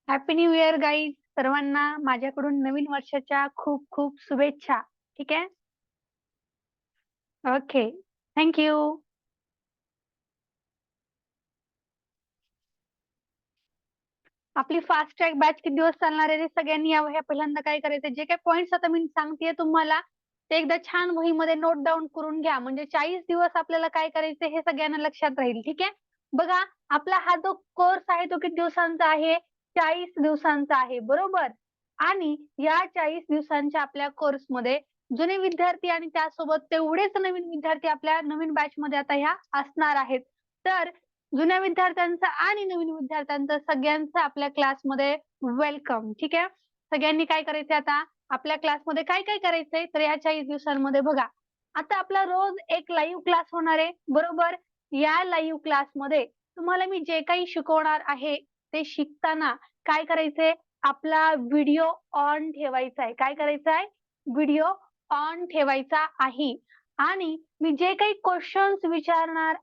Happy new year guys सर्वांना माझ्याकडून नवीन वर्षाच्या खूप खूप शुभेच्छा. ठीक आहे. ओके. थँक्यू. आपली फास्ट ट्रॅक बॅच किती दिवस चालणार आहे ते सगळ्यांनी या वह्या पहिल्यांदा काय करायचं, जे काही पॉइंट्स आता मी सांगतेय तुम्हाला ते एकदा छान वहीमध्ये नोट डाऊन करून घ्या. म्हणजे 40 दिवस आपल्याला काय करायचं हे सगळ्यांना लक्षात राहील. ठीक आहे. बघा, आपला हा जो कोर्स आहे तो किती दिवसांचा आहे? 40 दिवसांचा आहे, बरोबर. आणि या 40 दिवसांच्या आपल्या कोर्समध्ये जुने विद्यार्थी आणि त्यासोबत तेवढेच नवीन विद्यार्थी आपल्या नवीन बॅच मध्ये आता ह्या असणार आहेत. तर जुन्या विद्यार्थ्यांचं आणि नवीन विद्यार्थ्यांचं सगळ्यांचं आपल्या क्लासमध्ये वेलकम. ठीक आहे. सगळ्यांनी काय करायचंय आता आपल्या क्लासमध्ये काय काय करायचंय तर या 40 दिवसांमध्ये बघा, आता आपला रोज एक लाईव्ह क्लास होणार आहे, बरोबर. या लाईव्ह क्लासमध्ये तुम्हाला मी जे काही शिकवणार आहे ते शिकताना काय करायचंय, आपला व्हिडिओ ऑन ठेवायचा आहे. काय करायचं आहे? व्हिडिओ ऑन ठेवायचा आहे. आणि मी जे काही क्वेश्चन्स विचारणार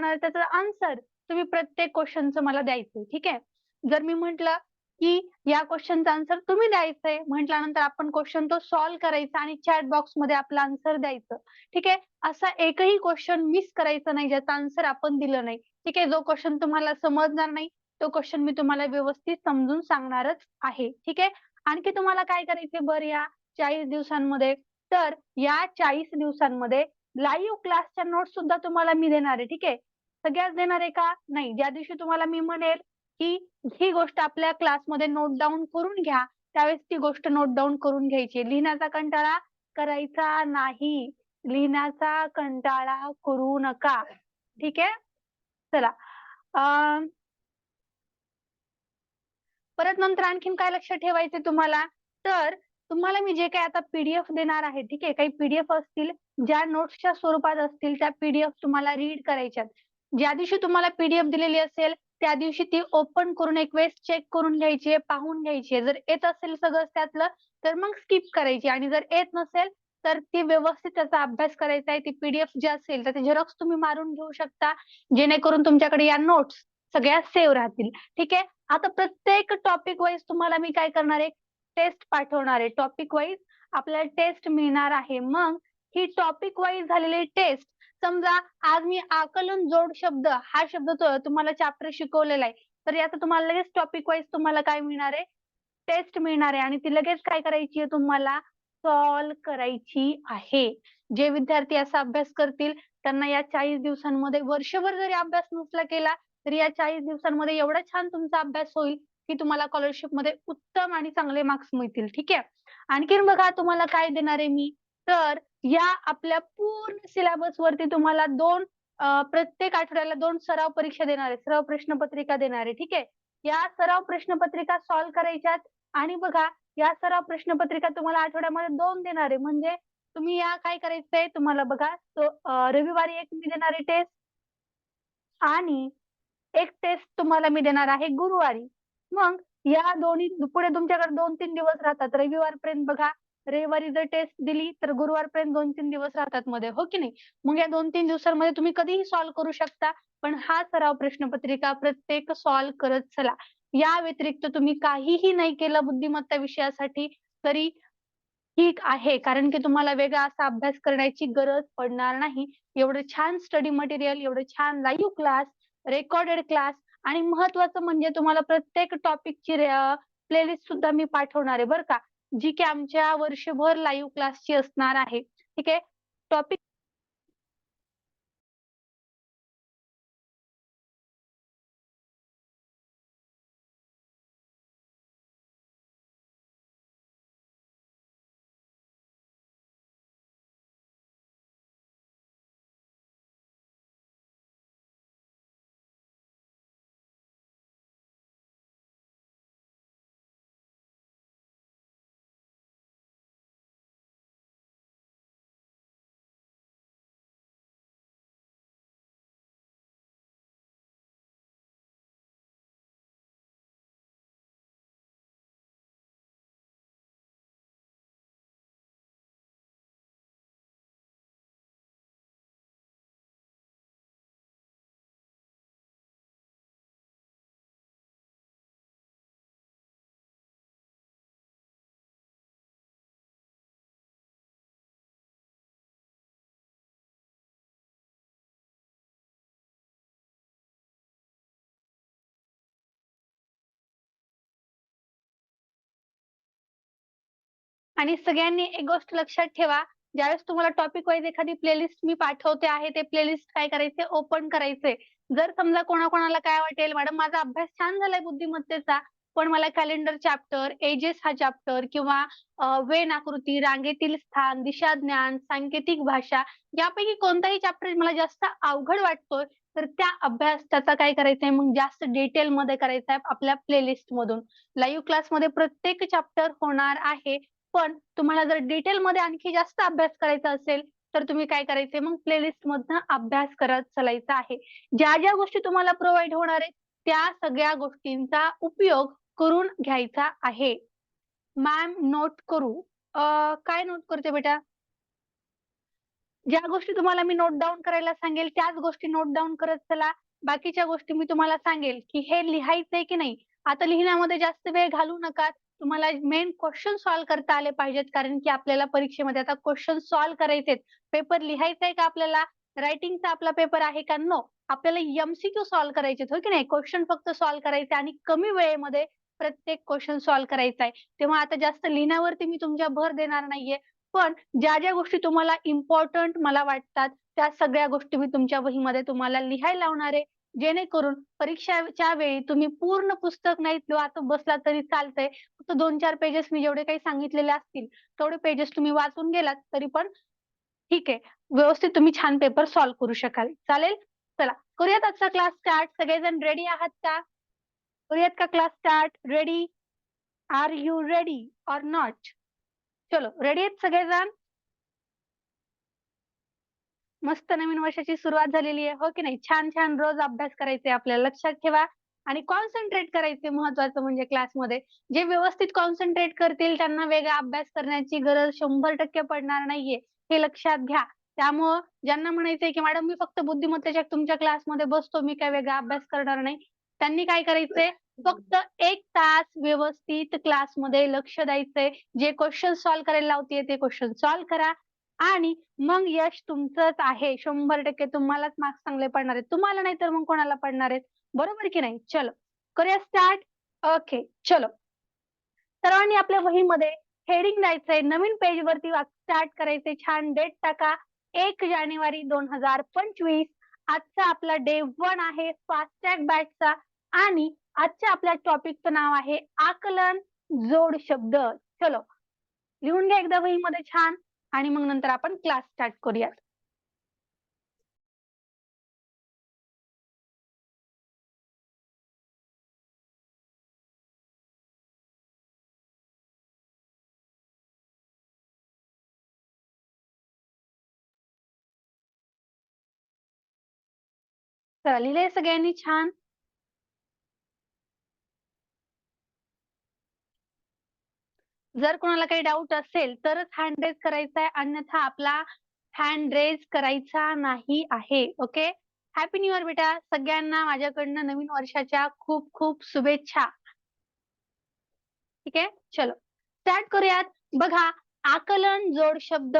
आहे, त्याचं आन्सर तुम्ही प्रत्येक क्वेश्चनचं मला द्यायचंय. ठीक आहे. जर मी म्हटलं की या क्वेश्चनचा आन्सर तुम्ही द्यायचंय, म्हटल्यानंतर आपण क्वेश्चन तो सॉल्व्ह करायचा आणि चॅट बॉक्स मध्ये आपलं आन्सर द्यायचं. ठीक आहे. असा एकही क्वेश्चन मिस करायचा नाही ज्याचा आन्सर आपण दिलं नाही. ठीक आहे. जो क्वेश्चन तुम्हाला समजणार नाही तो क्वेश्चन मी तुम्हाला व्यवस्थित समजून सांगणारच आहे. ठीक आहे. आणखी तुम्हाला काय करायचे बरं या 40 दिवसांमध्ये, तर या 40 दिवसांमध्ये लाईव्ह क्लासच्या नोट्स सुद्धा तुम्हाला मी देणार आहे. ठीक आहे. सगळ्याच देणार आहे का? नाही. ज्या दिवशी तुम्हाला मी म्हणेल की ही गोष्ट आपल्या क्लासमध्ये नोट डाऊन करून घ्या, त्यावेळेस ती गोष्ट नोट डाऊन करून घ्यायची. लिहिण्याचा कंटाळा करायचा नाही. लिहिण्याचा कंटाळा करू नका. ठीक आहे. चला. परत नंतर आणखीन काय लक्षात ठेवायचे तुम्हाला, तर तुम्हाला मी जे काही आता पीडीएफ देणार आहे, ठीक आहे, काही पीडीएफ असतील ज्या नोट्सच्या स्वरूपात असतील त्या पीडीएफ तुम्हाला रीड करायच्यात. ज्या दिवशी तुम्हाला पीडीएफ दिलेली असेल त्या दिवशी ती ओपन करून एक वेळेस चेक करून घ्यायची, पाहून घ्यायची. जर येत असेल सगळं त्यातलं तर मग स्किप करायची, आणि जर येत नसेल तर ती व्यवस्थित त्याचा अभ्यास करायचा आहे. ती पीडीएफ जी असेल तर झेरॉक्स तुम्ही मारून घेऊ शकता, जेणेकरून तुमच्याकडे या नोट्स सगळ्या सेव्ह राहतील. ठीक आहे. आता प्रत्येक टॉपिक वाईज तुम्हाला मी काय करणार आहे, टेस्ट पाठवणार आहे. टॉपिक वाईज आपल्याला टेस्ट मिळणार आहे. मग ही टॉपिक वाईज झालेली टेस्ट, समजा आज मी आकलन जोड शब्द हा शब्द तुम्हाला चॅप्टर शिकवलेला आहे, तर याचा तुम्हाला लगेच टॉपिक वाईज तुम्हाला काय मिळणार आहे, टेस्ट मिळणार आहे. आणि ती लगेच काय करायची आहे, तुम्हाला सॉल्व करायची आहे. जे विद्यार्थी असा अभ्यास करतील त्यांना या 40 दिवसांमध्ये, वर्षभर जरी अभ्यास नसला केला तरी या 40 दिवसांमध्ये एवढा छान तुमचा अभ्यास होईल की तुम्हाला स्कॉलरशिप मध्ये उत्तम आणि चांगले मार्क्स मिळतील. ठीक आहे. आणखीन बघा तुम्हाला काय देणार आहे मी, तर या आपल्या पूर्ण सिलेबस वरती तुम्हाला प्रत्येक आठवड्याला 2 सराव परीक्षा देणार आहे, सराव प्रश्नपत्रिका देणार आहे. ठीक आहे. या सराव प्रश्नपत्रिका सॉल्व्ह करायच्यात. आणि बघा, या सराव प्रश्नपत्रिका तुम्हाला आठवड्यामध्ये 2 देणार आहे. म्हणजे तुम्ही या काय करायचंय तुम्हाला बघा, रविवारी एक मी देणार आहे टेस्ट, आणि एक टेस्ट तुम्हाला मी देणार आहे गुरुवारी. मग या दोन्ही पुढे तुमच्याकडे 2-3 दिवस राहतात. रविवारपर्यंत बघा, रविवारी जर टेस्ट दिली तर गुरुवारपर्यंत 2-3 दिवस राहतात मध्ये, हो की नाही. मग या 2-3 दिवसांमध्ये तुम्ही कधीही सॉल्व्ह करू शकता. पण हा सराव प्रश्नपत्रिका प्रत्येक सॉल्व्ह करत चला. या व्यतिरिक्त तुम्ही काहीही नाही केलं बुद्धिमत्ता विषयासाठी तरी ठीक आहे, कारण की तुम्हाला वेगळा असा अभ्यास करण्याची गरज पडणार नाही. एवढं छान स्टडी मटेरियल, एवढं छान लाईव्ह क्लास, रेकॉर्डेड क्लास, आणि महत्वाचं म्हणजे तुम्हाला प्रत्येक टॉपिकची प्लेलिस्ट सुद्धा मी पाठवणार आहे बरं का, जी की आमच्या वर्षभर लाईव्ह क्लासची असणार आहे. ठीक आहे. टॉपिक आणि सगळ्यांनी एक गोष्ट लक्षात ठेवा, ज्यावेळेस तुम्हाला टॉपिक वाईज एखादी प्लेलिस्ट मी पाठवते आहे, ते प्लेलिस्ट काय करायचे ओपन करायचे. जर समजा कोणाकोणाला काय वाटेल, मॅडम माझा अभ्यास छान झालाय बुद्धिमत्तेचा, पण मला कॅलेंडर चॅप्टर, एजेस हा चॅप्टर किंवा वेन आकृती, रांगेतील स्थान, दिशाज्ञान, सांकेतिक भाषा यापैकी कोणताही चॅप्टर मला जास्त अवघड वाटतोय, तर त्या अभ्यास त्याचा काय करायचंय मग जास्त डिटेलमध्ये करायचा आहे आपल्या प्लेलिस्टमधून. लाईव्ह क्लासमध्ये प्रत्येक चॅप्टर होणार आहे. पण तुम्हाला जर डिटेलमध्ये आणखी जास्त अभ्यास करायचा असेल, तर तुम्ही काय करायचंय मग प्लेलिस्टमधनं अभ्यास करत चालायचा आहे. ज्या गोष्टी तुम्हाला प्रोव्हाईड होणार आहेत, त्या सगळ्या गोष्टींचा उपयोग करून घ्यायचा आहे. मॅम नोट करू. काय नोट करते बेटा? ज्या गोष्टी तुम्हाला मी नोट डाउन करायला सांगेल, त्याच गोष्टी नोट डाउन करत चला. बाकीच्या गोष्टी मी तुम्हाला सांगेल, की हे लिहायचंय की नाही. आता लिहिण्यामध्ये जास्त वेळ घालवू नका. तुम्हाला मेन क्वेश्चन सॉल्व्ह करता आले पाहिजेत, कारण की आपल्याला परीक्षेमध्ये आता क्वेश्चन सॉल्व्ह करायचेत. पेपर लिहायचा आहे का आपल्याला? रायटिंगचा आपला पेपर आहे का? नो. आपल्याला एम-सी-क्यू सॉल्व्ह करायचे हो की नाही? क्वेश्चन फक्त सॉल्व्ह करायचे आणि कमी वेळेमध्ये प्रत्येक क्वेश्चन सॉल्व्ह करायचा आहे. तेव्हा आता जास्त लिहिण्यावरती मी तुमच्या भर देणार नाहीये. पण ज्या गोष्टी तुम्हाला इम्पोर्टंट मला वाटतात, त्या सगळ्या गोष्टी मी तुमच्या वहीमध्ये तुम्हाला लिहायला लावणार आहे. जेणेकरून परीक्षेच्या वेळी तुम्ही पूर्ण पुस्तक नाही वाचत बसला तरी चालतंय. फक्त 2-4 पेजेस मी जेवढे काही सांगितलेले असतील, तेवढे पेजेस तुम्ही वाचून गेलात तरी पण ठीक आहे. व्यवस्थित तुम्ही छान पेपर सॉल्व्ह करू शकाल. चालेल? चला करूयात आजचा क्लास स्टार्ट. सगळेजण रेडी आहात का? करूयात का class start? Ready? Are you ready or not? चलो रेडी आहेत सगळेजण? मस्त नवीन वर्षाची सुरुवात झालेली आहे, हो की नाही? छान-छान रोज अभ्यास करायचे आपल्याला. लक्षात ठेवा आणि कॉन्सन्ट्रेट करायचे महत्त्वाचं म्हणजे क्लासमध्ये. जे व्यवस्थित कॉन्सन्ट्रेट करतील त्यांना वेगळा अभ्यास करण्याची गरज 100% पडणार नाहीये, हे लक्षात घ्या. त्यामुळं ज्यांना म्हणायचंय की मॅडम मी फक्त बुद्धिमत्तेच्या तुमच्या क्लासमध्ये बसतो, मी काय वेगळा अभ्यास करणार नाही. त्यांनी काय करायचंय, फक्त 1 तास व्यवस्थित क्लासमध्ये लक्ष द्यायचंय. जे क्वेश्चन सॉल्व्ह करायला लावतेय ते क्वेश्चन सॉल्व्ह करा आणि मग यश तुमचंच आहे. 100% तुम्हालाच मार्क्स चांगले पडणार आहेत. तुम्हाला नाही तर मग कोणाला पडणार आहेत? बरोबर की नाही? चलो करूया स्टार्ट. ओके चलो. सर्वांनी आपल्या वहीमध्ये हेडिंग द्यायचंय. नवीन पेजवरती स्टार्ट करायचंय. छान डेट टाका. 1 जानेवारी 2025. आजचा आपला डे 1 आहे फास्टॅग बॅचचा आणि आजच्या आपल्या टॉपिकचं नाव आहे आकलन जोड शब्द. चलो लिहून घ्या एकदा वहीमध्ये छान आणि मग नंतर आपण क्लास स्टार्ट करूयात. चला लिहिलंय सगळ्यांनी छान? जर कोणाला काही डाऊट असेल तरच हँड रेज करायचा आहे, अन्यथा आपला हँड रेज करायचा नाही आहे. ओके. हॅपी न्यू इयर बेटा. सगळ्यांना माझ्याकडनं नवीन वर्षाच्या खूप खूप शुभेच्छा. ठीक आहे. चलो स्टार्ट करूयात. बघा आकलन जोड शब्द.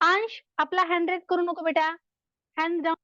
अंश आपला हँड रेज करू नको बेटा. Hand down.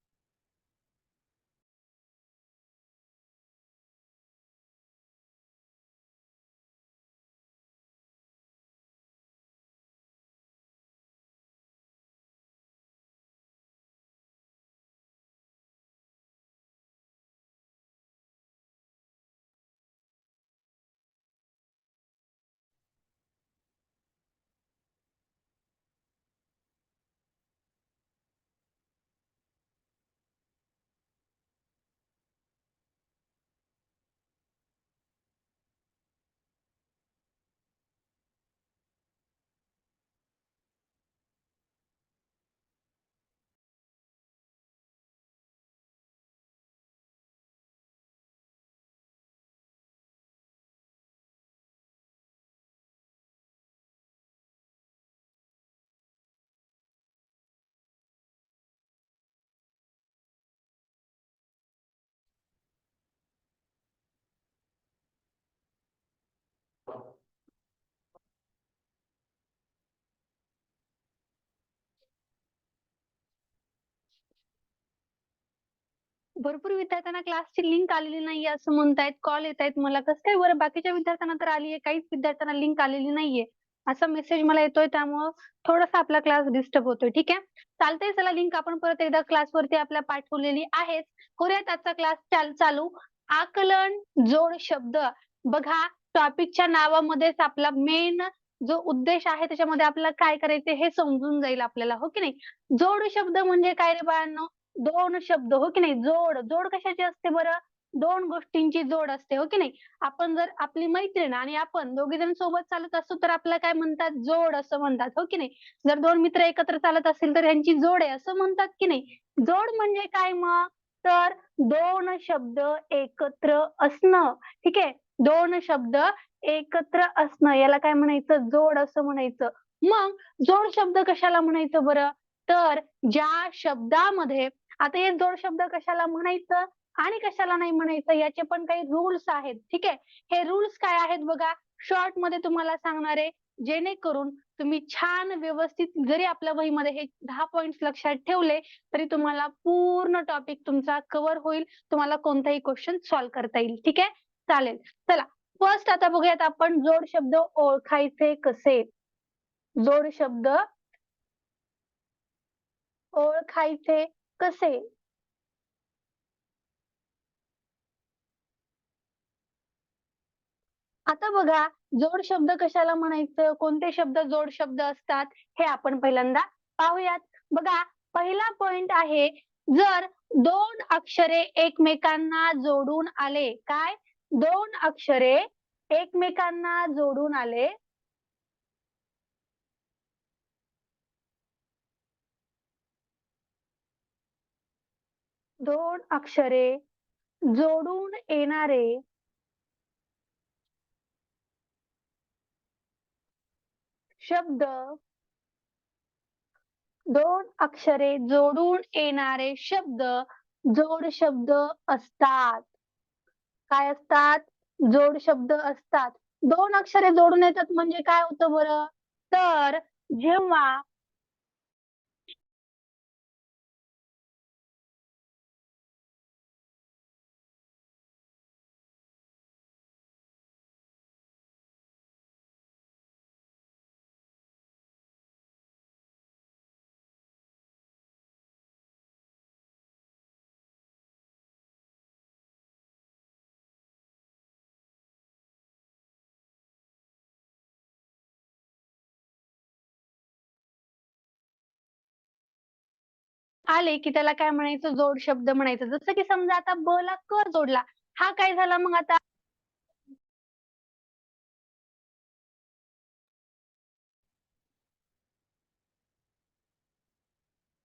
भरपूर विद्यार्थ्यांना क्लासची लिंक आलेली नाहीये असं म्हणतायत. कॉल येतायत मला. कसं काय बरं? बाकीच्या विद्यार्थ्यांना तर आली आहे. काहीच विद्यार्थ्यांना लिंक आलेली नाहीये. असा मेसेज मला येतोय, त्यामुळं थोडासा आपला क्लास डिस्टर्ब होतोय. ठीक आहे, चालतंय. चला, लिंक आपण परत एकदा क्लासवरती आपल्या पाठवलेली आहेच. करूयात आजचा क्लास चालू. आकलन, जोड शब्द. बघा, टॉपिकच्या नावामध्येच आपला मेन जो उद्देश आहे त्याच्यामध्ये आपल्याला काय करायचं हे समजून जाईल आपल्याला, हो की नाही. जोड शब्द म्हणजे काय रे बाळांनो? दोन शब्द, हो की नाही. जोड कशाची असते बरं? दोन गोष्टींची जोड असते, हो की नाही. आपण जर आपली मैत्रीण आणि आपण दोघे जण सोबत चालत असू तर आपल्याला काय म्हणतात? जोड असं म्हणतात, हो की नाही. जर दोन मित्र एकत्र चालत असतील तर यांची जोड आहे असं म्हणतात की नाही. जोड म्हणजे काय मग? तर दोन शब्द एकत्र असणं. ठीक आहे, दोन शब्द एकत्र असणं याला काय म्हणायचं? जोड असं म्हणायचं. मग जोड शब्द कशाला म्हणायचं बरं? तर ज्या शब्दामध्ये, आता हे जोड शब्द कशाला म्हणायचं आणि कशाला नाही म्हणायचं याचे पण काही रूल्स आहेत. ठीक आहे, हे रूल्स काय आहेत बघा, शॉर्ट मध्ये तुम्हाला सांगणार आहे, जेणेकरून तुम्ही छान व्यवस्थित जरी आपल्या वहीमध्ये हे 10 पॉइंट्स लक्षात ठेवले तरी तुम्हाला पूर्ण टॉपिक तुमचा कव्हर होईल. तुम्हाला कोणताही क्वेश्चन सॉल्व्ह करता येईल. ठीक आहे, चालेल. चला, फर्स्ट आता बघूयात आपण जोड शब्द ओळखायचे कसे. जोड शब्द ओळखायचे कसे? आता बघा, जोड शब्द कशाला म्हणायचं? कोणते शब्द जोड शब्द असतात? हे आपण पहिल्यांदा पाहूयात. बघा, पहिला पॉइंट आहे, जर दोन अक्षरे एकमेकांना जोडून आले. काय? दोन अक्षरे एकमेकांना जोडून आले. दोन अक्षरे जोडून येणारे शब्द, दोन अक्षरे जोडून येणारे शब्द जोड शब्द असतात. काय असतात? जोड शब्द असतात. दोन अक्षरे जोडून येतात म्हणजे काय होतं बरं? तर जेव्हा आले की त्याला काय म्हणायचं? जोड शब्द म्हणायचं. जसं की समजा आता ब ला क जोडला. हा काय झाला मग आता?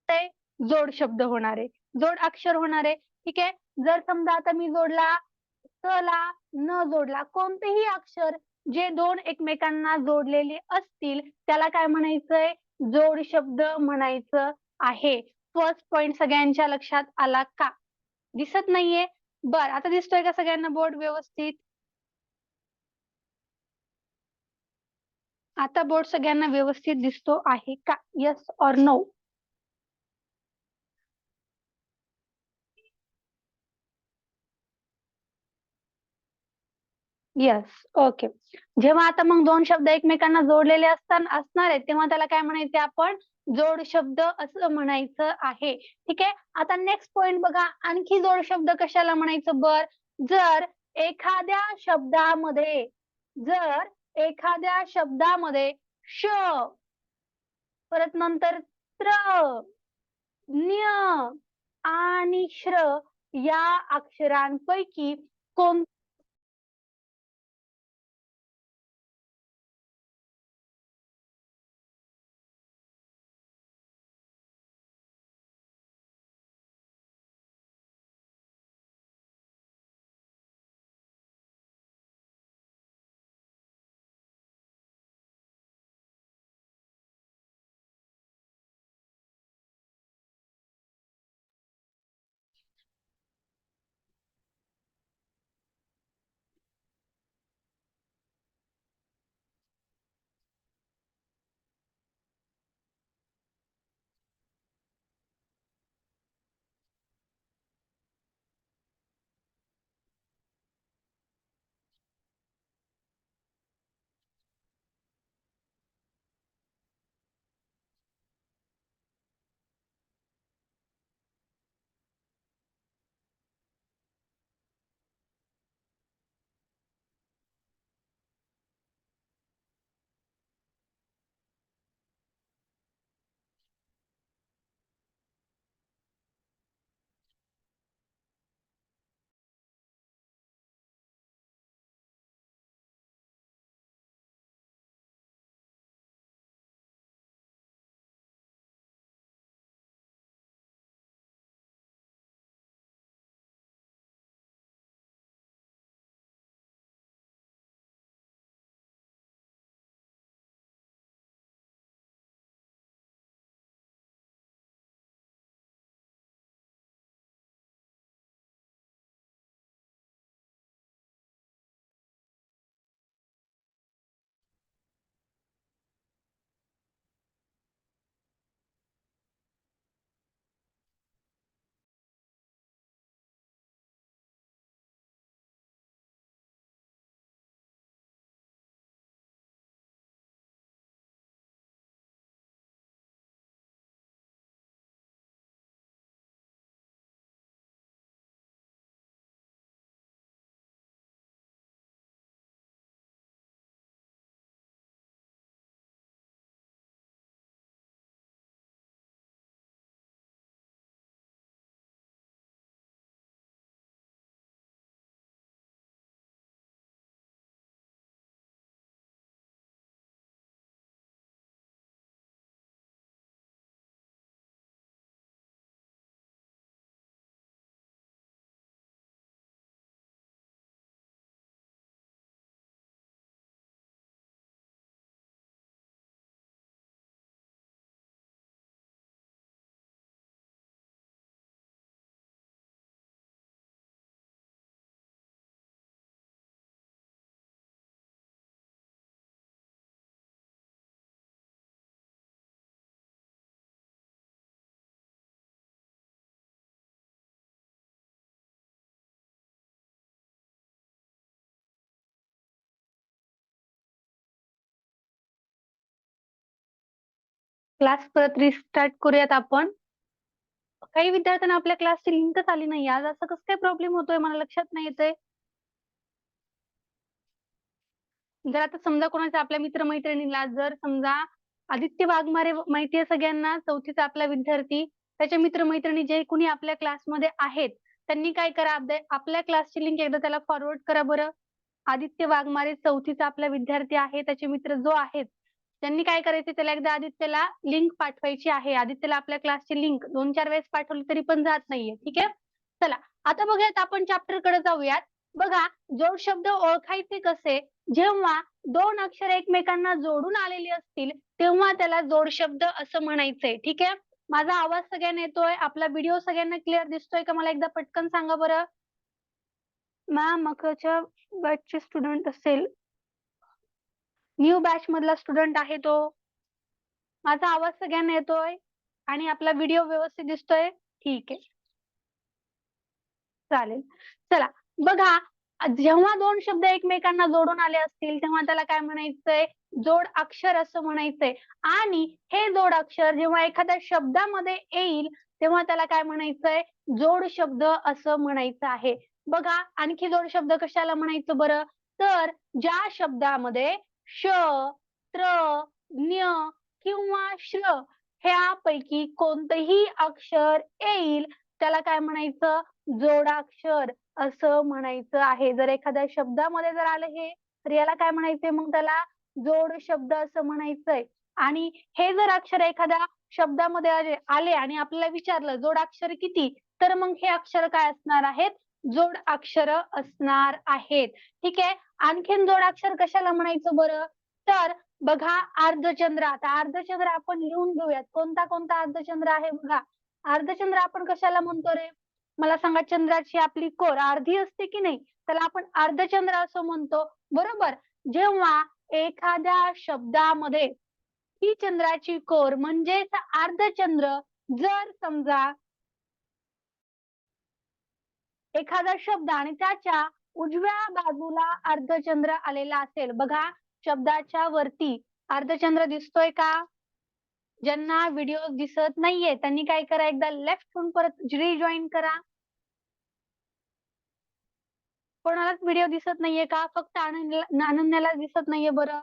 ते जोड शब्द होणार आहे. जोड अक्षर होणार आहे. ठीक आहे. जर समजा आता मी जोडला क ला न जोडला, कोणतेही अक्षर जे दोन एकमेकांना जोडलेले असतील त्याला काय म्हणायचंय? जोड शब्द म्हणायचं आहे. फर्स्ट पॉइंट सगळ्यांच्या लक्षात आला का? दिसत नाहीये? बर, आता दिसतोय का सगळ्यांना बोर्ड व्यवस्थित? आता बोर्ड सगळ्यांना व्यवस्थित दिसतो आहे का? Yes or no? Yes, okay. जेव्हा आता मग दोन शब्द एकमेकांना जोडलेले असणार आहेत तेव्हा त्याला काय म्हणायचे आपण? जोड शब्द असं म्हणायचं आहे. ठीक आहे, आता नेक्स्ट पॉइंट बघा, आणखी जोड शब्द कशाला म्हणायचं बर? जर एखाद्या शब्दामध्ये, जर एखाद्या शब्दामध्ये श, परत नंतर त्र, न्य आणि श्र या अक्षरांपैकी कोण क्लास परत रिस्टार्ट करूयात आपण. काही विद्यार्थ्यांना आपल्या क्लासची लिंकच आली नाही. आज असं कसं काय प्रॉब्लेम होतोय मला लक्षात नाही येतंय. जर आता समजा कोणाचा आपल्या मित्रमैत्रिणीला जर समजा आदित्य वाघमारे माहिती आहे सगळ्यांना, चौथीचा आपला विद्यार्थी, त्याच्या मित्रमैत्रिणी जे कोणी आपल्या क्लासमध्ये आहेत त्यांनी काय करा, आपल्या क्लासची लिंक एकदा त्याला फॉरवर्ड करा बरं. आदित्य वाघमारे चौथीचा आपला विद्यार्थी आहे, त्याचे मित्र जो आहेत त्यांनी काय करायचे, त्याला एकदा आदित्यला लिंक पाठवायची आहे. आदित्यला आपल्या क्लासची लिंक 2-4 वेळेस पाठवली तरी पण जात नाहीये. ठीक आहे, चला आता बघूयात आपण चॅप्टर कडे जाऊयात. बघा, जोड शब्द ओळखायचे कसे, जेव्हा दोन अक्षर एकमेकांना जोडून आलेली असतील तेव्हा त्याला जोड शब्द असं म्हणायचंय. ठीक आहे, माझा आवाज सगळ्यांना येतोय, आपला व्हिडिओ सगळ्यांना क्लिअर दिसतोय का? मला एकदा पटकन सांगा बरं. मॅम मकरच्या बॅचचे स्टुडंट असेल, न्यू बॅच मधला स्टुडंट आहे तो. माझा आवाज सगळ्यांना येतोय आणि आपला व्हिडिओ व्यवस्थित दिसतोय? ठीक आहे, चालेल. चला बघा, जेव्हा दोन शब्द एकमेकांना जोडून आले असतील तेव्हा त्याला काय म्हणायचंय, जोड अक्षर असं म्हणायचंय. आणि हे जोड अक्षर जेव्हा एखाद्या शब्दामध्ये येईल तेव्हा त्याला काय म्हणायचंय, जोड शब्द असं म्हणायचं आहे. बघा, आणखी जोड शब्द कशाला म्हणायचं बरं, तर ज्या शब्दामध्ये श, त्र, न्य किंवा श्र ह्यापैकी कोणतंही अक्षर येईल त्याला काय म्हणायचं, जोडाक्षर असं म्हणायचं आहे. जर एखाद्या शब्दामध्ये जर आलं हे तर याला काय म्हणायचंय, मग त्याला जोड शब्द असं म्हणायचंय. आणि हे जर अक्षर एखाद्या शब्दामध्ये आले आणि आपल्याला विचारलं जोडाक्षर किती, तर मग हे अक्षर काय असणार आहेत, जोड अक्षर असणार आहेत. ठीक आहे, आणखीन जोडाक्षर कशाला म्हणायचं बरं, तर बघा अर्धचंद्र. आता अर्धचंद्र आपण लिहून घेऊयात, कोणता कोणता अर्धचंद्र आहे बघा. अर्धचंद्र आपण कशाला म्हणतो रे, मला सांगा. चंद्राची आपली कोर अर्धी असते की नाही, त्याला आपण अर्धचंद्र असं म्हणतो, बरोबर. जेव्हा एखाद्या शब्दामध्ये ही चंद्राची कोर म्हणजेच अर्धचंद्र, जर समजा एखादा शब्द आणि त्याच्या उजव्या बाजूला अर्धचंद्र आलेला असेल, बघा शब्दाच्या वरती अर्धचंद्र दिसतोय का? ज्यांना व्हिडिओ दिसत नाहीये त्यांनी काय करा, एकदा लेफ्ट होऊन परत रिजॉईन करा. कोणालाच व्हिडिओ दिसत नाहीये का? फक्त अनन्याला दिसत नाहीये बरं.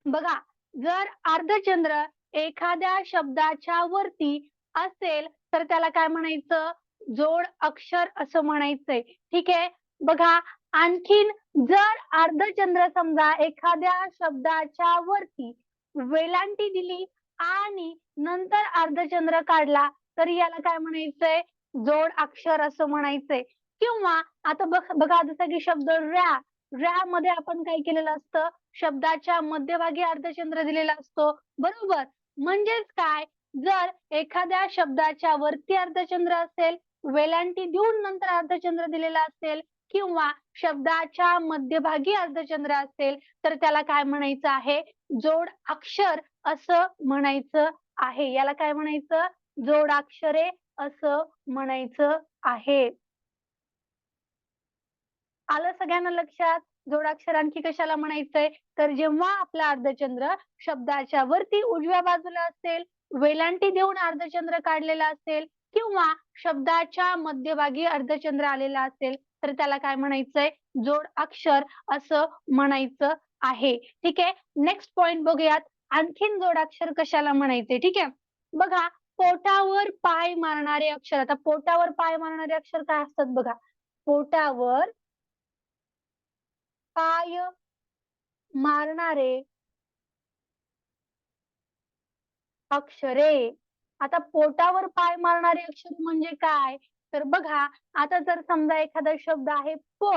बघा, जर अर्धचंद्र एखाद्या शब्दाच्या वरती असेल तर त्याला काय म्हणायचं, जोड अक्षर असं म्हणायचंय. ठीक आहे, बघा आणखीन जर अर्धचंद्र समजा एखाद्या शब्दाच्या वरती वेलांटी दिली आणि नंतर अर्धचंद्र काढला तर याला काय म्हणायचंय, जोड अक्षर असं म्हणायचंय. किंवा आता बघा जसं की शब्द रॅ, रॅ मध्ये आपण काय केलेलं असतं, शब्दाच्या मध्यभागी अर्धचंद्र दिलेला असतो, बरोबर. म्हणजेच काय, जर एखाद्या शब्दाच्या वरती अर्धचंद्र असेल, वेलांटी देऊन नंतर अर्धचंद्र दिलेला असेल किंवा शब्दाच्या मध्यभागी अर्धचंद्र असेल तर त्याला काय म्हणायचं आहे, जोड अक्षर असं म्हणायचं आहे. याला काय म्हणायचं, जोडाक्षरे असं म्हणायचं आहे. आलं सगळ्यांना लक्षात? जोडाक्षर आणखी कशाला म्हणायचंय, तर जेव्हा आपला अर्धचंद्र शब्दाच्या वरती उजव्या बाजूला असेल, वेलांटी देऊन अर्धचंद्र काढलेला असेल किंवा शब्दाच्या मध्यभागी अर्धचंद्र आलेला असेल तर त्याला काय म्हणायचंय, जोड अक्षर असं म्हणायचं आहे. ठीक आहे, नेक्स्ट पॉइंट बघूयात, आणखीन जोडाक्षर कशाला म्हणायचे. ठीक आहे, बघा पोटावर पाय मारणारे अक्षर. आता पोटावर पाय मारणारे अक्षर काय असतात बघा, पोटावर पाय मारणारे अक्षरे. आता पोटावर पाय मारणारे अक्षर म्हणजे काय, तर बघा आता जर समजा एखादा शब्द आहे प,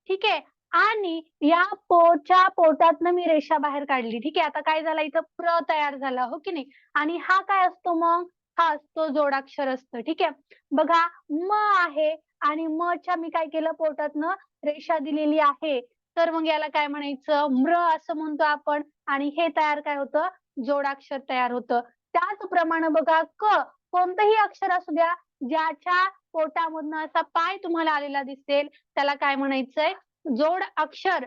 ठीक आहे, आणि या पोच्या पोटातनं मी रेषा बाहेर काढली. ठीक आहे, आता काय झालं, इथं प्र तयार झाला, हो की नाही. आणि हा काय असतो मग, हा असतो जोडाक्षर असतं. ठीक आहे, बघा म आहे आणि म च्या मी काय केलं, पोटातनं रेषा दिलेली आहे, तर मग याला काय म्हणायचं, म्र असं म्हणतो आपण. आणि हे तयार काय होतं, जोडाक्षर तयार होतं. त्याचप्रमाणे बघा क, कोणतंही अक्षर असू द्या ज्याच्या पोटामधनं असा पाय तुम्हाला आलेला दिसेल त्याला काय म्हणायचंय, जोड अक्षर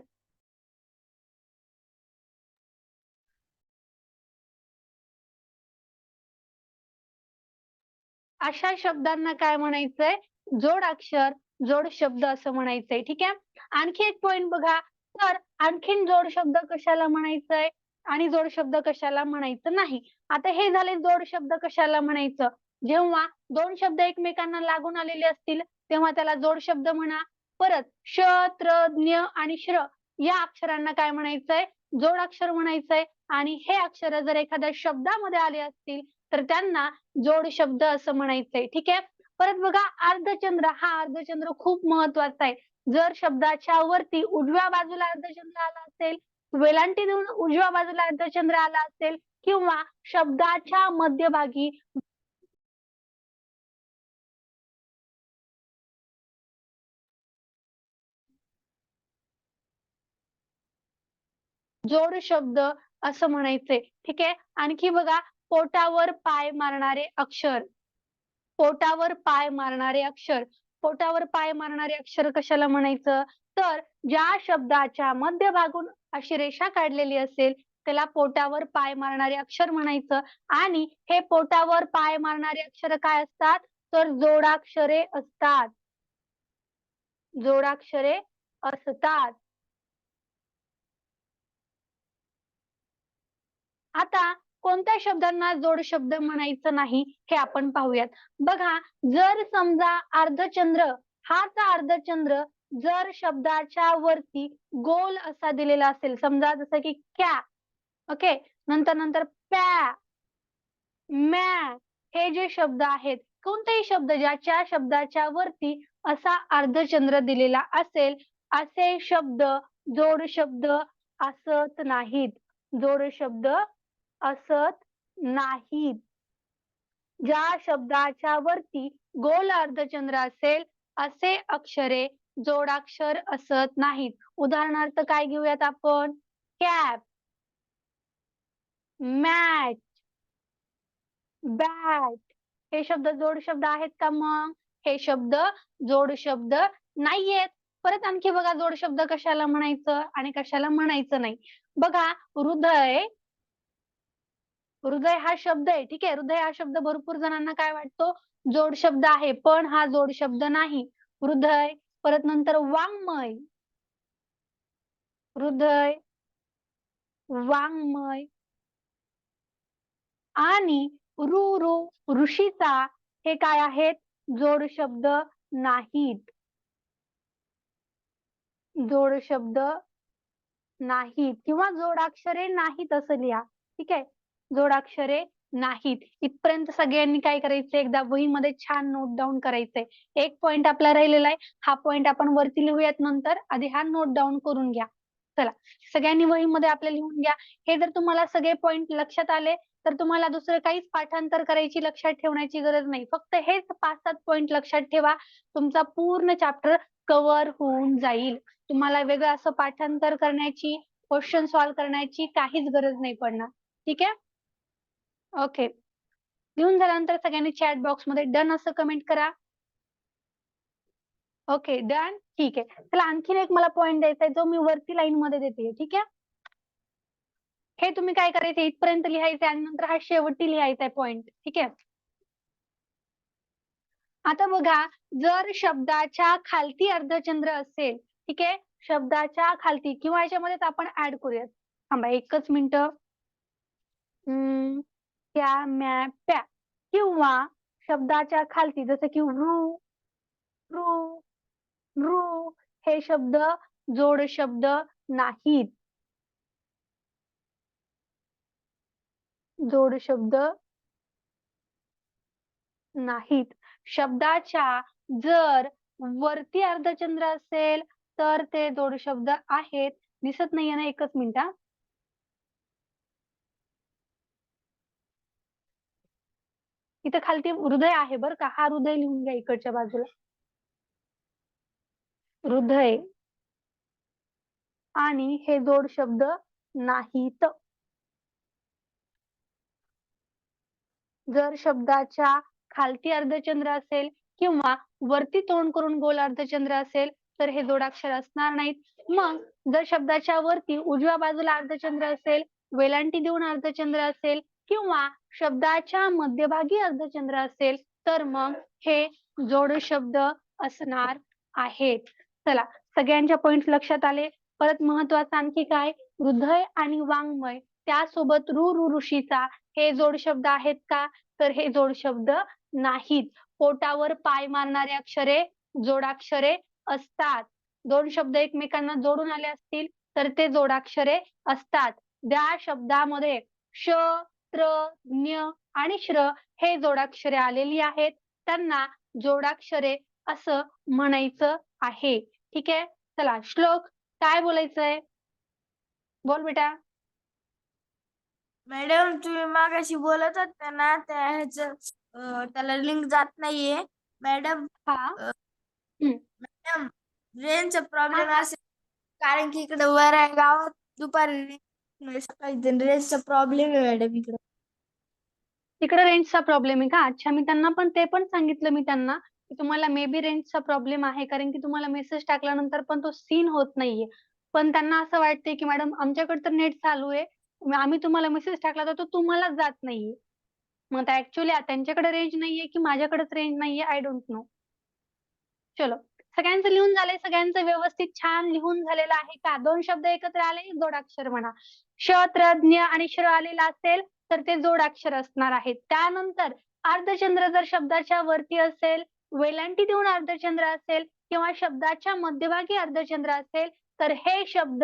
अशा शब्दांना काय म्हणायचंय? जोडाक्षर, जोड शब्द असं म्हणायचंय. ठीक आहे. आणखी एक पॉइंट बघा. तर आणखीन जोड शब्द कशाला म्हणायचंय आणि जोड शब्द कशाला म्हणायचं नाही. आता हे झाले जोड शब्द कशाला म्हणायचं. जेव्हा दोन शब्द एकमेकांना लागून आलेले असतील तेव्हा त्याला जोड शब्द म्हणा. परत श, त्र, ज्ञ आणि श्र या अक्षरांना काय म्हणायचंय? जोडाक्षर म्हणायचंय. आणि हे अक्षर जर एखाद्या शब्दामध्ये आले असतील तर त्यांना जोड शब्द असं म्हणायचंय. ठीक आहे. परत बघा अर्धचंद्र, हा अर्धचंद्र खूप महत्वाचा आहे. जर शब्दाच्या वरती उजव्या बाजूला अर्धचंद्र आला असेल, वेलांटी देऊन उजव्या बाजूला अर्धचंद्र आला असेल किंवा शब्दाच्या मध्यभागी जोड शब्द असं म्हणायचंय. ठीक आहे. आणखी बघा पोटावर पाय मारणारे अक्षर, पोटावर पाय मारणारे अक्षर, पोटावर पाय मारणारे अक्षर कशाला म्हणायचं? तर ज्या शब्दाच्या मध्यभागून अशी रेषा काढलेली असेल त्याला पोटावर पाय मारणारे अक्षर म्हणायचं. आणि हे पोटावर पाय मारणारे अक्षर काय असतात? तर जोडाक्षरे असतात. जोडाक्षरे असतात. आता कोणत्या शब्दांना जोड शब्द म्हणायचं नाही हे आपण पाहूयात. बघा जर समजा अर्धचंद्र, हाच अर्धचंद्र जर शब्दाच्या वरती गोल असा दिलेला असेल, समजा जसं की क्या, ओके, नंतर नंतर प्या, म्या, हे जे शब्द आहेत, कोणतेही शब्द ज्याच्या शब्दाच्या वरती असा अर्धचंद्र दिलेला असेल असे शब्द जोड शब्द असत नाहीत. जोड शब्द असत नाहीत. ज्या शब्दाच्या वरती गोल अर्धचंद्र असेल असे अक्षरे जोडाक्षर असत नाहीत. उदाहरणार्थ काय घेऊयात आपण? कॅप, मॅट, बॅट, हे शब्द जोड शब्द आहेत का? मग हे शब्द जोड शब्द नाहीयेत. परत आणखी बघा जोड शब्द कशाला म्हणायचं आणि कशाला म्हणायचं नाही. बघा हृदय, हृदय हा शब्द आहे. ठीक आहे. हृदय हा शब्द भरपूर जणांना काय वाटतो? जोड शब्द आहे, पण हा जोड शब्द नाही. हृदय, परत नंतर वाङ्मय, हृदय, वाङ्मय आणि ऋ, ऋषीचा हे काय आहेत? जोड शब्द नाहीत. जोड शब्द नाहीत किंवा जोडाक्षरे नाहीत असं लिहा. ठीक आहे. जोडाक्षरे नाहीत. इथपर्यंत सगळ्यांनी काय करायचं? एकदा वहीमध्ये छान नोट डाऊन करायचंय. एक पॉइंट आपला राहिलेला आहे, हा पॉइंट आपण वरती लिहूयात नंतर. आधी हा नोट डाऊन करून घ्या. चला सगळ्यांनी वहीमध्ये आपल्या लिहून घ्या. हे जर तुम्हाला सगळे पॉइंट लक्षात आले तर तुम्हाला दुसरं काहीच पाठांतर करायची, लक्षात ठेवण्याची गरज नाही. फक्त हेच 5-7 पॉइंट लक्षात ठेवा, तुमचा पूर्ण चॅप्टर कव्हर होऊन जाईल. तुम्हाला वेगळं असं पाठांतर करण्याची, क्वेश्चन सॉल्व्ह करण्याची काहीच गरज नाही पडणार. ठीक आहे. ओके, लिहून झाल्यानंतर सगळ्यांनी चॅट बॉक्स मध्ये डन असं कमेंट करा. Okay done. ठीक आहे. चला आणखीन एक मला पॉइंट द्यायचा आहे जो मी वरती लाईन मध्ये देते. ठीक आहे. हे तुम्ही काय करायचं? इथपर्यंत लिहायचंय आणि नंतर हा शेवटी लिहायचा आहे पॉइंट. ठीक आहे. आता बघा जर शब्दाच्या खालती अर्धचंद्र असेल, ठीक आहे, शब्दाच्या खालती किंवा याच्यामध्येच आपण ऍड करूयात. थांबा एकच मिनिट. त्या, म्या, प्या किंवा शब्दाच्या खालती जसं की रू, रू, रू हे शब्द जोड शब्द नाहीत. जोड शब्द नाहीत. शब्दाच्या जर वरती अर्धचंद्र असेल तर ते जोड शब्द आहेत. दिसत नाहीये ना? एकच मिनिट. इथे खालती हृदय आहे बरं का, हा हृदय लिहून घ्या इकडच्या बाजूला. हृदय आणि हे जोड शब्द नाहीत. जर शब्दाच्या खालती अर्धचंद्र असेल किंवा वरती तोंड करून गोल अर्धचंद्र असेल तर हे जोडाक्षर असणार नाहीत. मग जर शब्दाच्या वरती उजव्या बाजूला अर्धचंद्र असेल, वेलांटी देऊन अर्धचंद्र असेल किंवा शब्दाच्या मध्यभागी अर्धचंद्र असेल तर मग हे जोड शब्द असणार आहेत. चला, सगळ्यांच्या पॉइंट लक्षात आले. परत महत्वाचं आणखी काय, हृदय आणि वाङ्मय त्यासोबत ऋषीचा हे जोड शब्द आहेत का, तर हे जोड शब्द नाहीत. पोटावर पाय मारणारे अक्षरे जोडाक्षरे असतात. दोन शब्द एकमेकांना जोडून आले असतील तर ते जोडाक्षरे असतात. त्या शब्दामध्ये श, त्र, ज्ञ आणि श्र हे जोडाक्षरे आलेली आहेत. त्यांना जोडाक्षरे असं म्हणायचं आहे. ठीक आहे, चला श्लोक काय बोलायचंय, बोल बेटा. मॅडम तुम्ही मागाशी बोलत होत्या ना त्याला लिंक जात नाहीये मॅडम. मॅडम रेंजचा प्रॉब्लेम असेल, कारण की इकडे वर आहे गावात दुपारी सकाळी रेंजचा प्रॉब्लेम आहे मॅडम इकडे. तिकडे रेंजचा प्रॉब्लेम आहे का? अच्छा, मी त्यांना पण ते पण सांगितलं मी त्यांना की तुम्हाला मे बी रेंजचा प्रॉब्लेम आहे, कारण की तुम्हाला मेसेज टाकल्यानंतर पण तो सीन होत नाहीये. पण त्यांना असं वाटतंय की मॅडम आमच्याकडे तर नेट चालू आहे, आम्ही तुम्हाला मेसेज टाकला तर तो तुम्हालाच जात नाहीये. मग आता ऍक्च्युली त्यांच्याकडे रेंज नाहीये की माझ्याकडेच रेंज नाहीये, आय डोंट नो. चलो, सगळ्यांचं लिहून झालंय, सगळ्यांचं व्यवस्थित छान लिहून झालेलं आहे का? दोन शब्द एकत्र आले जोडाक्षर म्हणा. श, त्र, ज्ञ आणि श्र आलेला असेल तर ते जोडाक्षर असणार आहेत. त्यानंतर अर्धचंद्र जर शब्दाच्या वरती असेल, वेलांटी देऊन अर्धचंद्र असेल किंवा शब्दाच्या मध्यभागी अर्धचंद्र असेल तर हे शब्द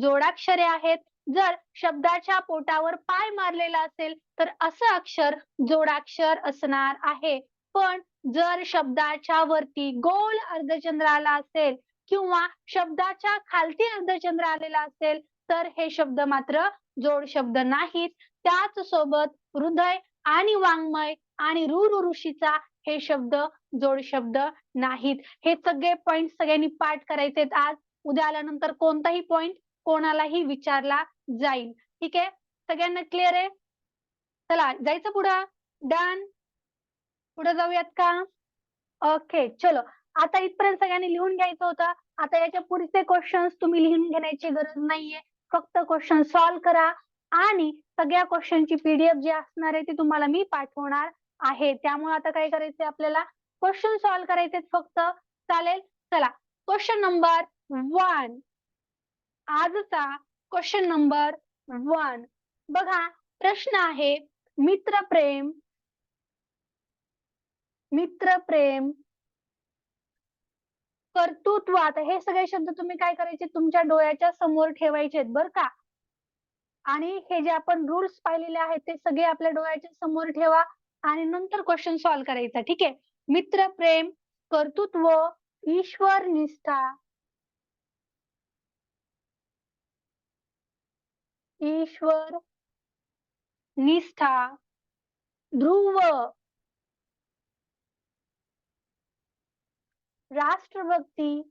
जोडाक्षरे आहेत. जर शब्दाच्या पोटावर पाय मारलेला असेल तर असं अक्षर जोडाक्षर असणार आहे. पण जर शब्दाच्या वरती गोल अर्धचंद्र आला असेल किंवा शब्दाच्या खालती अर्धचंद्र आलेला असेल तर हे शब्द मात्र जोड शब्द नाहीत. त्याच सोबत हृदय आणि वाङ्मय आणि ऋषीचा हे शब्द जोड शब्द नाहीत. हे सगळे पॉइंट सगळ्यांनी पाठ करायचे आज. उद्या आल्यानंतर कोणताही पॉइंट कोणालाही विचारला जाईल. ठीक आहे, सगळ्यांना क्लिअर आहे? चला जायचं पुढं. डन, पुढे जाऊयात का? ओके, चलो. आता इथपर्यंत सगळ्यांनी लिहून घ्यायचं होतं. आता याच्या पुढचे क्वेश्चन्स तुम्ही लिहून घेण्याची गरज नाहीये. फक्त क्वेश्चन सॉल्व्ह करा आणि सगळ्या क्वेश्चनची पीडीएफ जी असणार आहे ती तुम्हाला मी पाठवणार आहे. त्यामुळे आता काय करायचंय आपल्याला, क्वेश्चन सॉल्व्ह करायचे फक्त. चालेल, चला क्वेश्चन नंबर 1. आजचा क्वेश्चन नंबर 1 बघा. प्रश्न आहे, मित्रप्रेम कर्तृत्व. आता हे सगळे शब्द तुम्ही काय करायचे, तुमच्या डोळ्याच्या समोर ठेवायचे बर का. आणि हे जे आपण रूल्स पाहिलेले आहेत ते सगळे आपल्या डोळ्याच्या समोर ठेवा आणि नंतर क्वेश्चन सॉल्व्ह करायचा. ठीक आहे, मित्रप्रेम, कर्तृत्व, ईश्वर निष्ठा, ध्रुव, राष्ट्रभक्ती,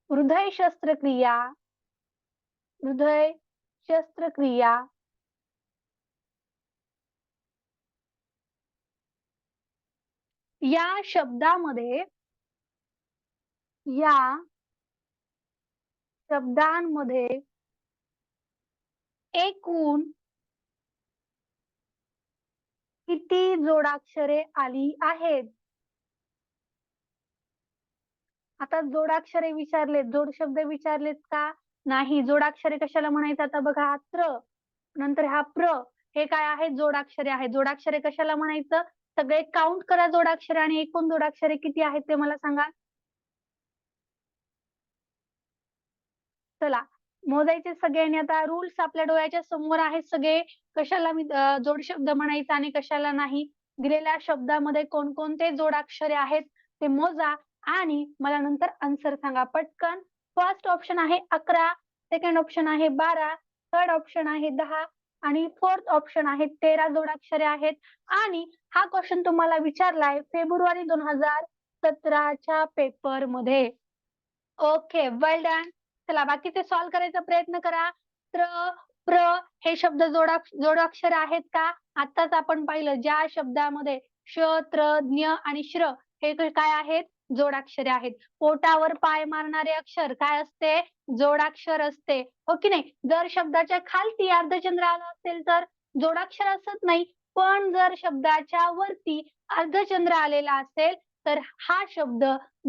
हृदय शस्त्रक्रिया, या शब्दांमध्ये एकूण किती जोडाक्षरे आली आहेत? आता जोडाक्षरे विचारलेत, जोड शब्द विचारलेत का? नाही. जोडाक्षरे कशाला म्हणायचं, आता बघा हा त्र नंतर हा प्र, हे काय आहे, जोडाक्षरे आहेत. जोडाक्षरे कशाला म्हणायचं, सगळे काउंट करा जोडाक्षरे आणि एकूण जोडाक्षरे किती आहेत ते मला सांगा. चला मोजायचे सगळ्यांनी. आता रूल्स आपल्या डोळ्याच्या समोर आहेत सगळे, कशाला मी जोड शब्द म्हणायचा आणि कशाला नाही. दिलेल्या शब्दामध्ये कोणकोणते जोडाक्षरे आहेत ते मोजा आणि मला नंतर आन्सर सांगा पटकन. फर्स्ट ऑप्शन आहे 11, सेकंड ऑप्शन आहे 12, थर्ड ऑप्शन आहे 10 आणि फोर्थ ऑप्शन आहे 13 जोडाक्षरे आहेत. आणि हा क्वेश्चन तुम्हाला विचारलाय फेब्रुवारी 2017च्या पेपर मध्ये. Okay, well done. चला बाकीचे सॉल्व्ह करायचा प्रयत्न करा. प्र हे शब्द जोडाक्षर आहेत का? आताच आपण पाहिलं ज्या शब्दामध्ये श, त्र, ज्ञ आणि श्र हे काय आहेत, जोडाक्षरे आहेत. पोटावर पाय मारणारे अक्षर काय असते? जोडाक्षर असते, हो की नाही? जर शब्दाच्या खालती अर्धचंद्र आला असेल तर जोडाक्षर असत नाही, पण जर शब्दाच्या वरती अर्धचंद्र आलेला असेल तर हा शब्द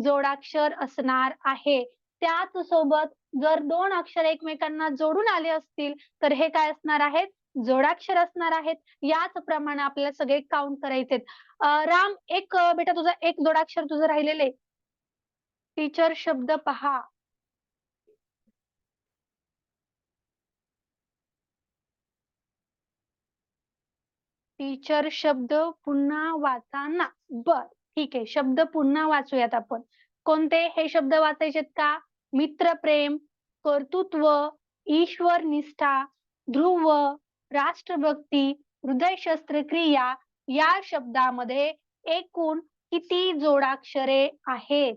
जोडाक्षर असणार आहे. त्याच सोबत जर दोन अक्षर एकमेकांना जोडून आले असतील तर हे काय असणार आहेत? जोडाक्षर असणार आहेत. याच प्रमाणे आपल्याला सगळे काउंट करायचे. राम बेटा तुझं एक जोडाक्षर तुझं राहिलेले. टीचर शब्द पहा. टीचर शब्द पुन्हा वाचा ना. बर ठीक आहे, शब्द पुन्हा वाचूयात आपण. कोणते हे शब्द वाचायचेत का? मित्रप्रेम, कर्तृत्व, ईश्वर निष्ठा, ध्रुव, राष्ट्रभक्ती, हृदय शस्त्रक्रिया या शब्दामध्ये एकूण किती जोडाक्षरे आहेत?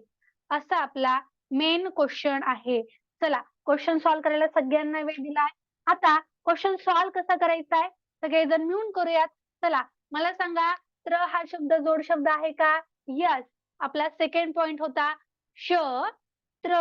असा आपला मेन क्वेश्चन आहे. चला क्वेश्चन सॉल्व्ह करायला सगळ्यांना वेळ दिलाय. आता क्वेश्चन सॉल्व्ह कसा करायचा आहे सगळेजण मिळून करूयात. चला मला सांगा, त्र हा शब्द जोड शब्द आहे का? यस. आपला सेकंड पॉइंट होता श, त्र,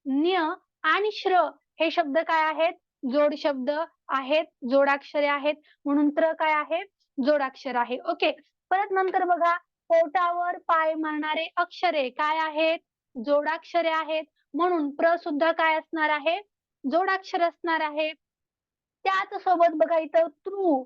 न्य आणि श्र हे शब्द काय आहेत? जोड शब्द आहेत, जोडाक्षरे आहेत, म्हणून त्र काय आहे? जोडाक्षर आहे. ओके. परत नंतर बघा, पोटावर पाय मारणारे अक्षरे काय आहेत? जोडाक्षरे आहेत, म्हणून प्र सुद्धा काय असणार आहे? जोडाक्षर असणार आहे. त्याच सोबत बघा इथं तृ.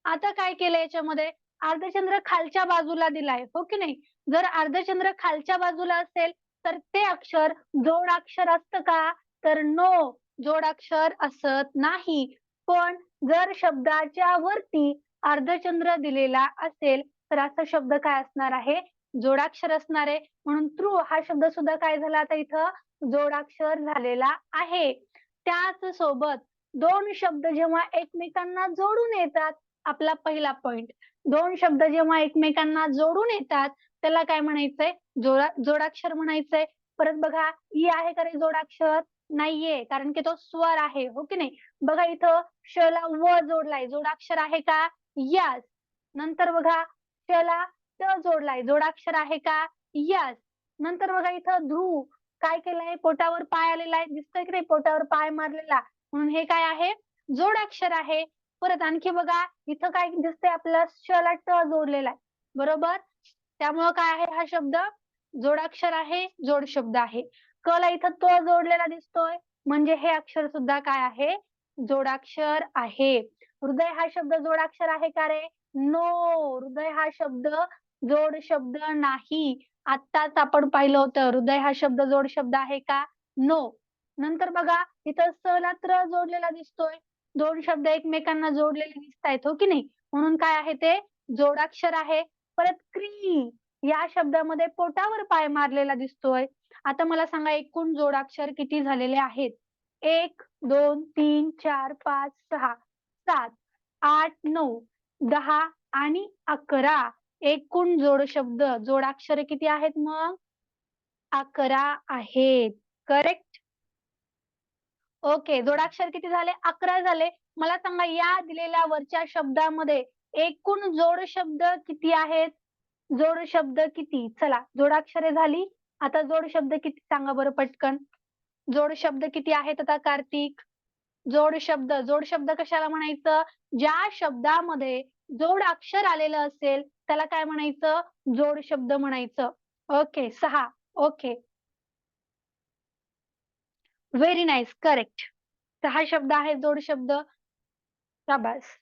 आता काय केलं याच्यामध्ये? अर्धचंद्र खालच्या बाजूला दिलाय, हो की नाही? जर अर्धचंद्र खालच्या बाजूला असेल तर ते अक्षर जोडाक्षर असतं का? तर नो, जोडाक्षर असत नाही. पण जर शब्दाच्या वरती अर्धचंद्र दिलेला असेल तर असा शब्द काय असणार आहे? जोडाक्षर असणार आहे. म्हणून तृ हा शब्द सुद्धा काय झाला आता इथं? जोडाक्षर झालेला आहे. त्याच सोबत दोन शब्द जेव्हा एकमेकांना जोडून येतात, आपला पहिला पॉइंट, दोन शब्द जेव्हा एकमेकांना जोडून येतात त्याला काय म्हणायचंय? जोडाक्षर म्हणायचंय. परत बघा, ई आहे का रे जोडाक्षर? नाहीये, कारण की तो स्वर आहे, हो की नाही? बघा इथं श ला व जोडलाय, जोडाक्षर आहे का? यस. नंतर बघा श ला त जोडलाय, जोडाक्षर आहे का? यस. नंतर बघा इथं ध्रुव काय केलंय? पोटावर पाय आलेला आहे, दिसतोय की नाही? पोटावर पाय मारलेला, म्हणून हे काय आहे? जोडाक्षर आहे. परत आणखी बघा इथं काय दिसतंय? आपल्याला श ला ट जोडलेला आहे, बरोबर? त्यामुळं काय आहे? हा शब्द जोडाक्षर आहे, जोड शब्द आहे. क ला इथं तो जोडलेला दिसतोय, म्हणजे हे अक्षर सुद्धा काय आहे? जोडाक्षर आहे. हृदय हा शब्द जोडाक्षर आहे का रे? नो, हृदय हा शब्द जोड शब्द नाही. आत्ताच आपण पाहिलं होतं, हृदय हा शब्द जोड शब्द आहे का? नो. नंतर बघा इथं स ला त्र जोडलेला दिसतोय, दोन शब्द एकमेकांना जोडलेले दिसतायत, हो की नाही? म्हणून काय आहे ते? जोडाक्षर आहे. परत क्री या शब्दामध्ये पोटावर पाय मारलेला दिसतोय. आता मला सांगा एकूण जोडाक्षर किती झालेले आहेत? 1, 2, 3, 4, 5, 6, 7, 8, 9, 10 आणि 11. एकूण जोड शब्द जोडाक्षरे किती आहेत मग? 11 आहेत. करेक्ट? ओके. जोडाक्षर किती झाले? 11 झाले. मला सांगा या दिलेल्या वरच्या शब्दामध्ये एकूण जोड शब्द किती आहेत? जोड शब्द किती? चला जोडाक्षरे झाली. आता जोड शब्द किती सांगा बरं पटकन. जोड शब्द किती आहेत आता कार्तिक? जोड शब्द कशाला म्हणायचं? ज्या शब्दामध्ये जोड अक्षर आलेलं असेल त्याला काय म्हणायचं? जोड शब्द म्हणायचं. Okay 6. Okay. Very nice, correct. 6 शब्द आहेत जोड शब्द. शाबास.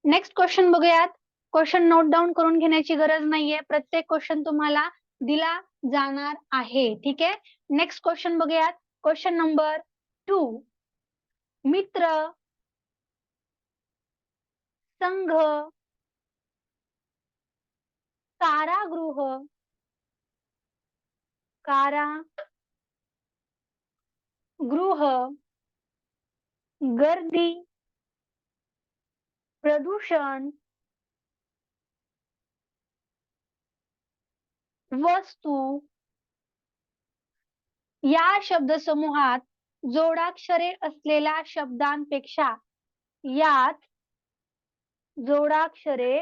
नेक्स्ट क्वेश्चन बघूयात. क्वेश्चन नोट डाऊन करून घेण्याची गरज नाहीये. प्रत्येक क्वेश्चन तुम्हाला दिला जाणार आहे. ठीक आहे. नेक्स्ट क्वेश्चन बघूयात. Question number 2. मित्र, संघ, कारागृह, गृह, गर्दी, प्रदूषण, वस्तू या शब्दसमूहात जोडाक्षरे असलेल्या शब्दांपेक्षा यात जोडाक्षरे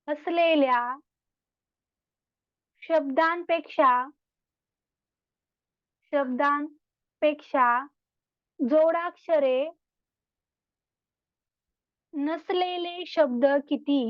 असलेल्या शब्दांपेक्षा जोडाक्षरे नसलेले शब्द किती?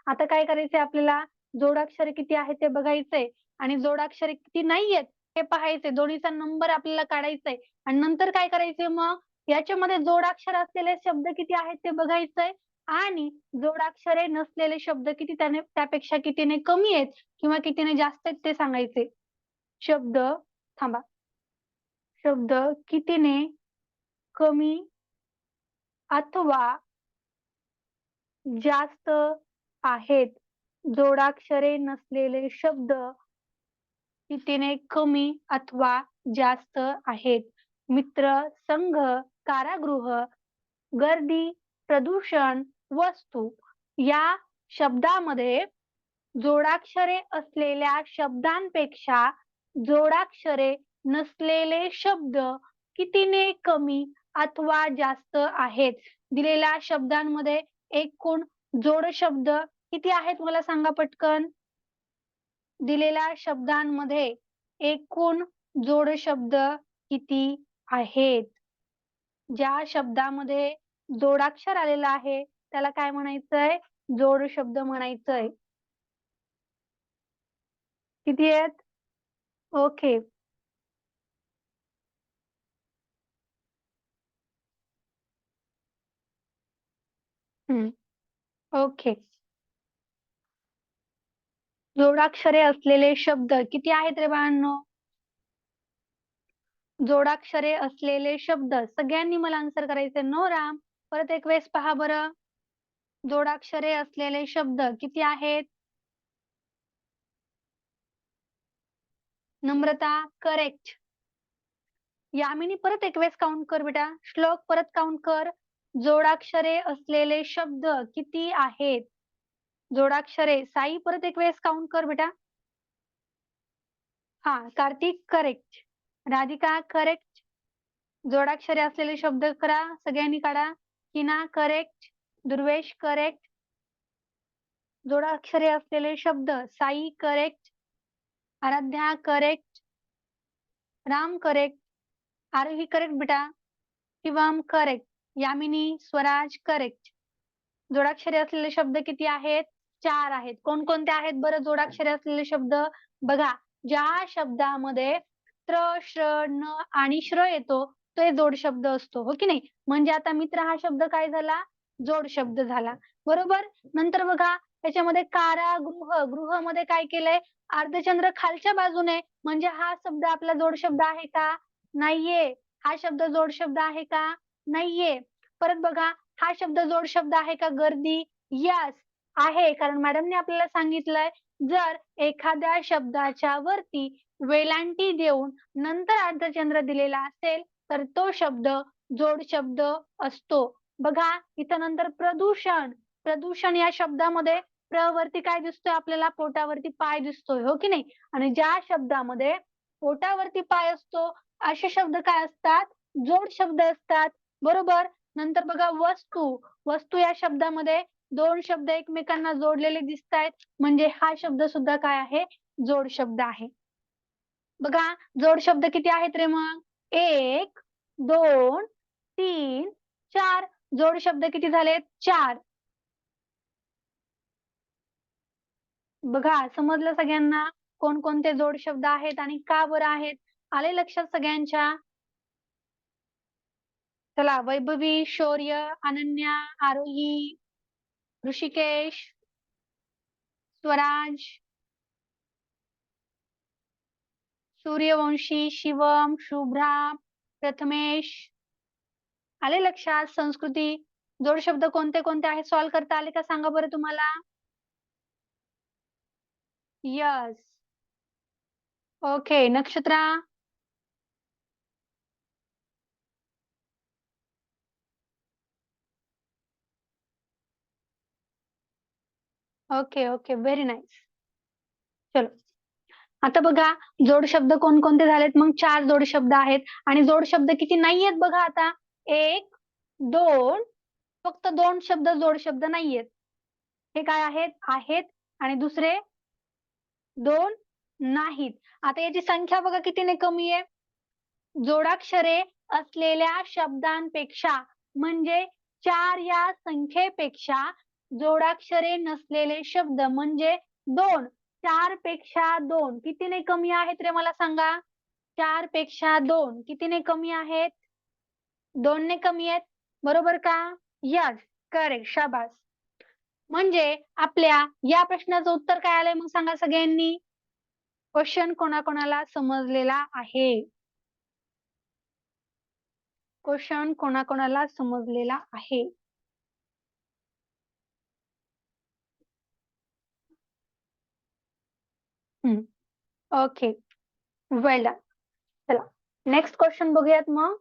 आता काय करायचंय आपल्याला? जोडाक्षरे किती आहेत ते बघायचंय आणि जोडाक्षरे किती नाहीयेत हे पाहायचंय. दोन्हीचा नंबर आपल्याला काढायचाय आणि नंतर काय करायचंय मग? याच्यामध्ये जोडाक्षर असलेले शब्द किती आहेत ते बघायचंय आणि जोडाक्षरे नसलेले शब्द किती त्यापेक्षा कितीने कमी आहेत किंवा कितीने जास्त आहेत ते सांगायचे. शब्द कितीने कमी अथवा जास्त आहेत. जोडाक्षरे नसलेले शब्द कितीने कमी अथवा जास्त आहेत. मित्र, संघ, कारागृह, गर्दी, प्रदूषण, वस्तू या शब्दामध्ये जोडाक्षरे असलेल्या शब्दांपेक्षा जोडाक्षरे नसलेले शब्द कितीने कमी अथवा जास्त आहेत. दिलेल्या शब्दांमध्ये एकूण जोड शब्द किती आहेत मला सांगा पटकन. दिलेल्या शब्दांमध्ये एकूण जोड शब्द किती आहेत? ज्या शब्दामध्ये जोडाक्षर आलेलं आहे त्याला काय म्हणायचंय? जोड शब्द म्हणायचंय. किती आहेत? ओके. ओके. जोडाक्षरे असलेले शब्द किती आहेत रे बाळांनो? जोडाक्षरे असलेले शब्द सगळ्यांनी मला आन्सर करायचे. नो राम. परत एक वेळेस पहा बरं. जोडाक्षरे असलेले शब्द किती आहेत? नम्रता करेक्ट. यामिनी परत एक वेळेस काउंट कर बेटा. श्लोक परत काउंट कर. जोडाक्षरे असलेले शब्द किती आहेत? जोडाक्षरे. साई परत एक वेळेस काउंट कर बेटा. हा, कार्तिक करेक्ट. राधिका करेक्ट. जोडाक्षरे असलेले शब्द करा, सगळ्यांनी काढा. हिना करेक्ट. दुर्वेश करेक्ट. जोडाक्षरे असलेले शब्द Sai correct. Aradhya correct. Ram correct. Aarohi correct बेटा. शिवम करेक्ट. यामिनी, स्वराज करेक्ट. जोडाक्षरे असलेले शब्द किती आहेत? 4 आहेत. कोणकोणते आहेत बरं जोडाक्षरे असलेले शब्द? बघा, ज्या शब्दामध्ये त्र, श्र, न आणि श्र येतो तो जोड शब्द असतो, हो की नाही? म्हणजे आता मित्र हा शब्द काय झाला? जोड शब्द झाला, बरोबर. नंतर बघा त्याच्यामध्ये कारागृह, गृह मध्ये काय केलंय? अर्धचंद्र खालच्या बाजूने, म्हणजे हा शब्द आपला जोड शब्द आहे का? नाहीये. हा शब्द जोड शब्द आहे का? नाहीये. परत बघा, हा शब्द जोड शब्द आहे का? गर्दी. यस आहे, कारण मॅडमने आपल्याला सांगितलंय जर एखाद्या शब्दाच्या वरती वेलांटी देऊन नंतर अर्धचंद्र दिलेला असेल तर तो शब्द जोड शब्द असतो. बघा इथं नंतर प्रदूषण. प्रदूषण या शब्दामध्ये प्र वरती काय दिसतोय आपल्याला? पोटावरती पाय दिसतोय, हो की नाही? आणि ज्या शब्दामध्ये पोटावरती पाय असतो असे शब्द काय असतात? जोड शब्द असतात, बरोबर. नंतर बघा वस्तू. वस्तू या शब्दामध्ये 2 शब्द एकमेकांना जोडलेले दिसतायत, म्हणजे हा शब्द सुद्धा काय आहे? जोड शब्द आहे. बघा जोड शब्द किती आहेत रे मग? 1, 2, 3, 4. जोड शब्द किती झालेत? 4. बघा समजलं सगळ्यांना कोणकोणते जोड शब्द आहेत आणि का बरं आहेत? आले लक्षात सगळ्यांच्या? चला, वैभवी, शौर्य, अनन्या, आरोही, ऋषिकेश, स्वराज, सूर्यवंशी, शिवम, शुभ्रा, प्रथमेश. आले लक्षात? संस्कृती. जोड शब्द कोणते कोणते आहेत? सॉल्व्ह करता आले का सांगा बरं तुम्हाला? Yes. Okay. Nakshatra. Okay okay, very nice. चलो, आता बघा जोड शब्द कोणकोणते झालेत? मग 4 जोड शब्द आहेत. आणि जोड शब्द किती नाहीयेत बघा आता? 1, 2, फक्त 2 शब्द जोड शब्द नाहीयेत. हे काय आहेत? आहेत आणि दुसरे 2 नाहीत. आता याची संख्या बघा कितीने कमी आहे? जोडाक्षरे असलेल्या शब्दांपेक्षा म्हणजे 4 या संख्येपेक्षा जोडाक्षरे नसलेले शब्द म्हणजे 2. 4 पेक्षा 2 कितीने कमी आहेत रे मला सांगा? 4 पेक्षा 2 कितीने कमी आहेत? 2 ने कमी आहेत. बरोबर का? यस, करेक्ट, शाबास. म्हणजे आपल्या या प्रश्नाचं उत्तर काय आलंय मग सांगा सगळ्यांनी? क्वेश्चन कोणाकोणाला समजलेला आहे? क्वेश्चन कोणाकोणाला समजलेला आहे? Okay, well done. चला नेक्स्ट क्वेश्चन बघूयात मग.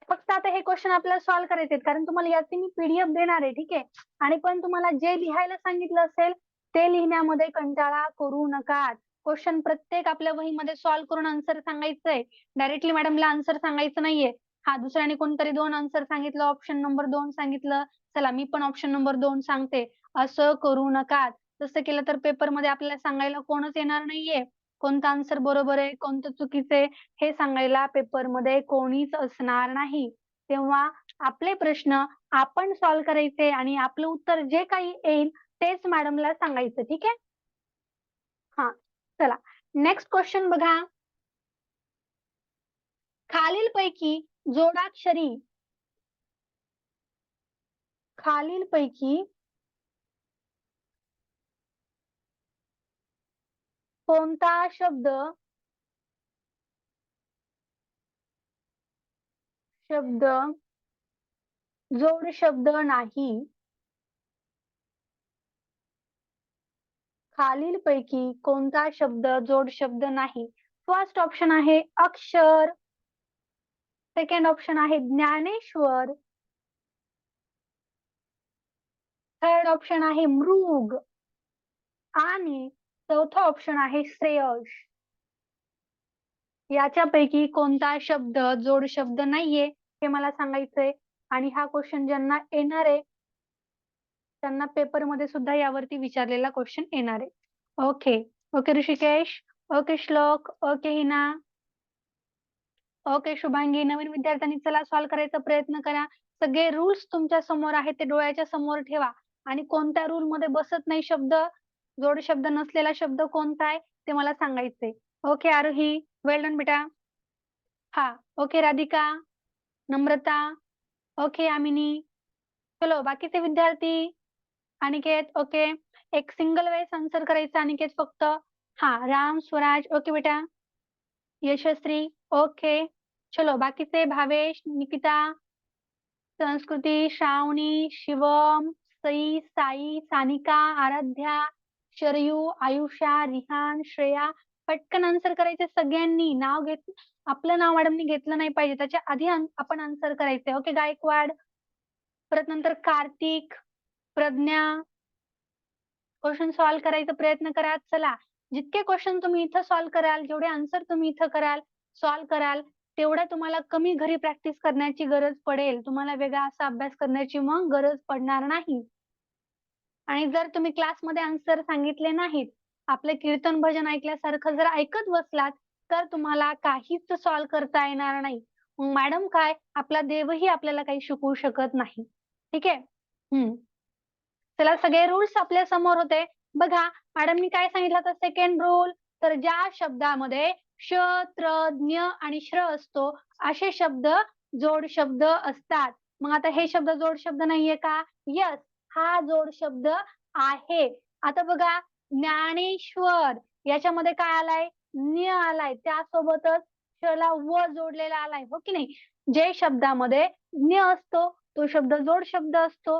फक्त आता हे क्वेश्चन आपल्याला सॉल्व्ह करायचे आहेत कारण तुम्हाला याची मी पीडीएफ देणार आहे, ठीक आहे. आणि पण तुम्हाला जे लिहायला सांगितलं असेल ते लिहिण्यामध्ये कंटाळा करू नका. क्वेश्चन प्रत्येक आपल्या वहीमध्ये सॉल्व्ह करून आन्सर सांगायचंय. डायरेक्टली मॅडमला आन्सर सांगायचं नाहीये. हा दुसऱ्याने कोणतरी 2 आन्सर सांगितलं, ऑप्शन नंबर 2 सांगितलं, चला मी पण ऑप्शन नंबर 2 सांगते, असं करू नका. तसं केलं तर पेपरमध्ये आपल्याला सांगायला कोणच येणार नाहीये. कोणतं आन्सर बरोबर आहे, कोणतं चुकीचं आहे हे सांगायला पेपरमध्ये कोणीच असणार नाही. तेव्हा आपले प्रश्न आपण सॉल्व्ह करायचे आणि आपलं उत्तर जे काही येईल तेच मॅडमला सांगायचं, ठीक आहे. हा, चला नेक्स्ट क्वेश्चन बघा. खालीलपैकी जोडाक्षरी कोणता शब्द जोड शब्द नाही? खालीलपैकी कोणता शब्द जोड शब्द नाही? फर्स्ट ऑप्शन आहे अक्षर, सेकंड ऑप्शन आहे ज्ञानेश्वर, थर्ड ऑप्शन आहे मृग आणि चौथा ऑप्शन आहे श्रेयश. याच्यापैकी कोणता शब्द जोड शब्द नाहीये हे मला सांगायचंय. आणि हा क्वेश्चन ज्यांना येणार आहे त्यांना पेपरमध्ये सुद्धा यावरती विचारलेला क्वेश्चन येणार आहे. ओके ओके ऋषिकेश, ओके श्लोक, ओके हिना, ओके शुभांगी. नवीन विद्यार्थ्यांनी चला सॉल्व्ह करायचा प्रयत्न करा. सगळे रूल्स तुमच्या समोर आहेत ते डोळ्याच्या समोर ठेवा आणि कोणत्या रूल मध्ये बसत नाही शब्द, जोड शब्द नसलेला शब्द कोणता आहे ते मला सांगायचंय. ओके आरोही, वेल डन बेटा. हा ओके राधिका, नम्रता, ओके आमिनी. चलो बाकीचे विद्यार्थी, अनिकेत ओके. एक सिंगल वेळेस आन्सर करायचं अनिकेत फक्त. हा राम, स्वराज ओके बेटा, यशस्वी ओके. चलो बाकीचे भावेश, निकिता, संस्कृती, श्रावणी, शिवम, सई, साई, सानिका, आराध्या, शरयू, आयुषा, रिहान, श्रेया. पटकन आन्सर करायचे सगळ्यांनी. नाव घेत आपलं नाव मॅडमनी घेतलं नाही पाहिजे, त्याच्या आधी आपण आन्सर करायचे. ओके गायकवाड, परत नंतर कार्तिक, प्रज्ञा. क्वेश्चन सॉल्व्ह करायचा प्रयत्न करा. चला जितके क्वेश्चन तुम्ही इथं सॉल्व्ह कराल, जेवढे आन्सर तुम्ही इथं कराल, सॉल्व्ह कराल, तेवढ्या तुम्हाला कमी घरी प्रॅक्टिस करण्याची गरज पडेल. तुम्हाला वेगळा असा अभ्यास करण्याची मग गरज पडणार नाही. आणि जर तुम्ही क्लासमध्ये आन्सर सांगितले नाहीत, आपले कीर्तन भजन ऐकल्यासारखं जर ऐकत बसलात तर तुम्हाला काहीच सॉल्व्ह करता येणार नाही. मग मॅडम काय, आपला देवही आपल्याला काही शिकवू शकत नाही. ठीक आहे. चला सगळे रूल्स आपल्या समोर होते. बघा मॅडमनी काय सांगितलं तर सेकंड रूल, तर ज्या शब्दामध्ये श, त्र, ज्ञ आणि श्र असतो असे शब्द जोड शब्द असतात. मग आता हे शब्द जोड शब्द नाहीये का? यस, हा जोड शब्द आहे. आता बघा ज्ञानेश्वर याच्यामध्ये काय आलाय? ज्ञ आलाय, त्यासोबतच श ला व जोडलेला आलाय, हो की नाही? जे शब्दामध्ये ज्ञ असतो तो शब्द जोड शब्द असतो.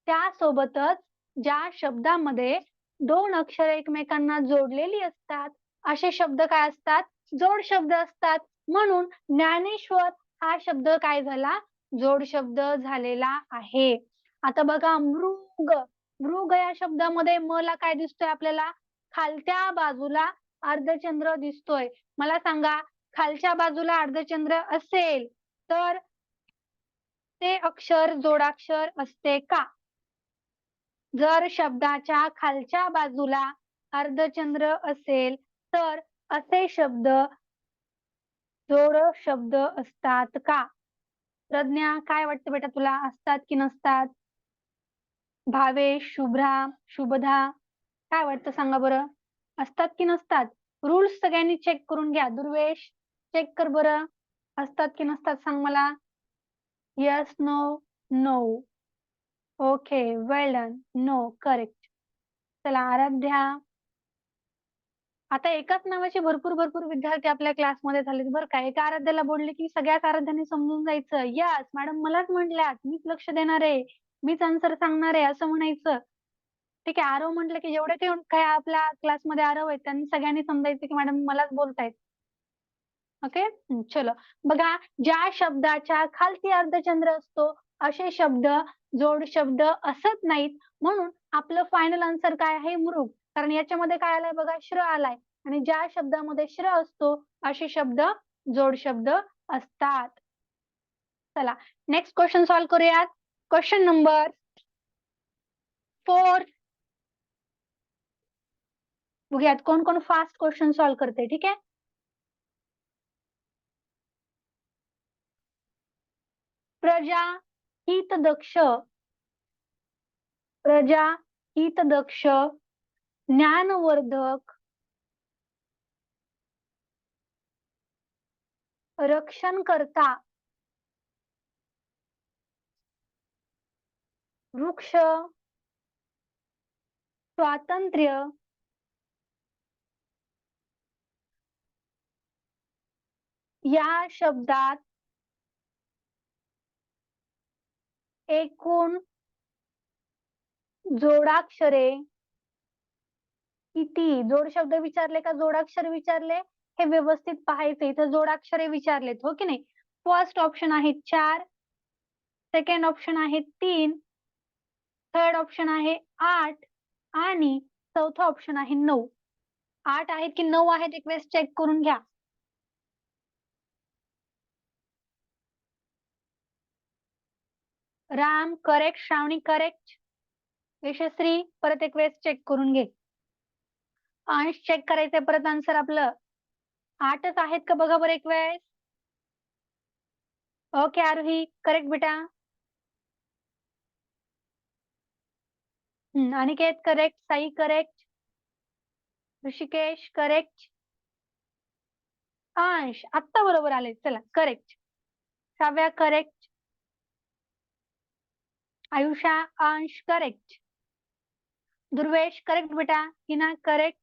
त्यासोबतच ज्या शब्दामध्ये 2 अक्षर एकमेकांना जोडलेली असतात असे शब्द काय असतात? जोड शब्द असतात. म्हणून ज्ञानेश्वर हा शब्द काय झाला? जोड शब्द झालेला आहे. आता बघा मृग, मृग या शब्दामध्ये म ला काय दिसतोय आपल्याला? खालच्या बाजूला अर्धचंद्र दिसतोय. मला सांगा खालच्या बाजूला अर्धचंद्र असेल तर ते अक्षर जोडाक्षर असते का? जर शब्दाच्या खालच्या बाजूला अर्धचंद्र असेल तर असे शब्द जोड शब्द असतात का? प्रज्ञा, काय वाटतं बेटा तुला, असतात की नसतात? भावेश, शुभ्रा, शुभदा, काय वाटतं सांगा बरं, असतात की नसतात? रूल्स सगळ्यांनी चेक करून घ्या. दुर्वेश, चेक कर बरं, असतात की नसतात सांग मला. Yes, no, no. Okay, well done. No, correct. चला आराध्या, आता एकाच नावाचे भरपूर भरपूर विद्यार्थी आपल्या क्लासमध्ये झालेत बरं का. एका आराध्याला बोलले की सगळ्याच आराध्याने समजून जायचं. यस मॅडम, मलाच म्हटल्यात, मीच लक्ष देणार आहे, मीच आन्सर सांगणार आहे असं म्हणायचं. ठीक आहे, आरव म्हटलं की जेवढे काही काय आपल्या क्लासमध्ये आरव आहेत त्यांनी सगळ्यांनी समजायचं की मॅडम मलाच बोलतायत. ओके, चलो बघा, ज्या शब्दाच्या खालती अर्धचंद्र असतो असे शब्द जोड शब्द असत नाहीत, म्हणून आपलं फायनल आन्सर काय आहे? मृग. कारण याच्यामध्ये काय आलाय बघा, श्र आलाय, आणि ज्या शब्दामध्ये श्र असतो असे शब्द जोड शब्द असतात. चला नेक्स्ट क्वेश्चन सॉल्व्ह करूयात. Question number 4. बघूयात कोण कोण फास्ट क्वेश्चन सॉल्व्ह करते. ठीक आहे, प्रजा हितदक्ष, प्रजा हितदक्ष, ज्ञानवर्धक, रक्षणकर्ता, वृक्ष, स्वातंत्र्य, या शब्दात एकूण जोडाक्षरे किती? जोड शब्द विचारले का जोडाक्षर विचारले हे व्यवस्थित पाहायचं. इथं जोडाक्षरे विचारलेत, हो की नाही. फर्स्ट ऑप्शन आहे 4, सेकंड ऑप्शन आहे 3, थर्ड ऑप्शन आहे 8 आणि चौथा ऑप्शन आहे 9. 8 आहेत की 9 आहेत एक वेळेस चेक करून घ्या. राम करेक्ट, श्रावणी करेक्ट, यशस्वी परत एक वेळेस चेक करून घे. अंश चेक करायचंय परत आन्सर आपलं. 8च आहेत का बघा बरं एक वेळेस. ओके आरोही, करेक्ट बेटा. Aniket correct, Sai correct, Rishikesh correct, अंश आत्ता बरोबर आले, चला करेक्ट. श्राव्या करेक्ट, आयुषा, अंश करेक्ट, दुर्वेश करेक्ट बेटा, हिना करेक्ट,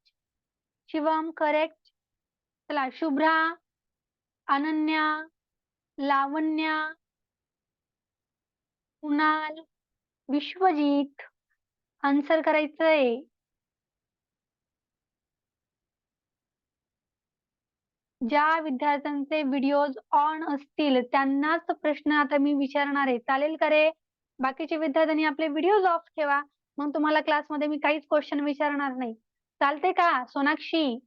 शिवम करेक्ट. चला शुभ्रा, अनन्या, लावण्या, कुणाल, विश्वजित, आन्सर करायचंय. ज्या विद्यार्थ्यांचे व्हिडिओज ऑन असतील त्यांनाच प्रश्न आता मी विचारणार आहे, चालेल का रे? बाकीचे विद्यार्थ्यांनी आपले व्हिडिओज ऑफ ठेवा, मग तुम्हाला क्लासमध्ये मी काहीच क्वेश्चन विचारणार नाही. चालते का सोनाक्षी?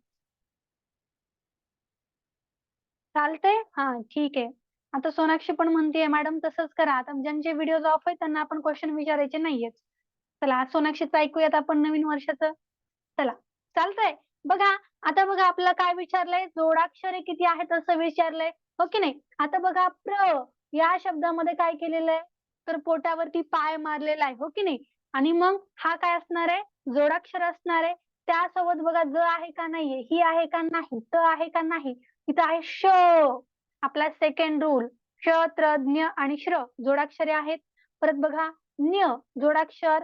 चालतंय, हा ठीक आहे. आता सोनाक्षी पण म्हणतेय मॅडम तसंच करा, आता ज्यांचे व्हिडिओज ऑफ आहेत त्यांना आपण क्वेश्चन विचारायचे नाहीयेत. चला सोनाक्षीचं ऐकूयात आपण नवीन वर्षाचं. चला चालतंय. बघा आता बघा आपल्याला काय विचारलंय, जोडाक्षरे किती आहेत असं विचारलंय, हो की नाही. आता बघा प्र या शब्दामध्ये काय केलेलं आहे, तर पोटावरती पाय मारलेला आहे, हो की नाही. आणि मग हा काय असणार आहे, जोडाक्षर असणार आहे. त्यासोबत बघा ज आहे का नाहीये, ही आहे का नाही, त आहे का नाही, इथं आहे श. आपला सेकंड रूल, श, त्र, ज्ञ आणि श्र जोडाक्षरे आहेत. परत बघा न्य जोडाक्षर.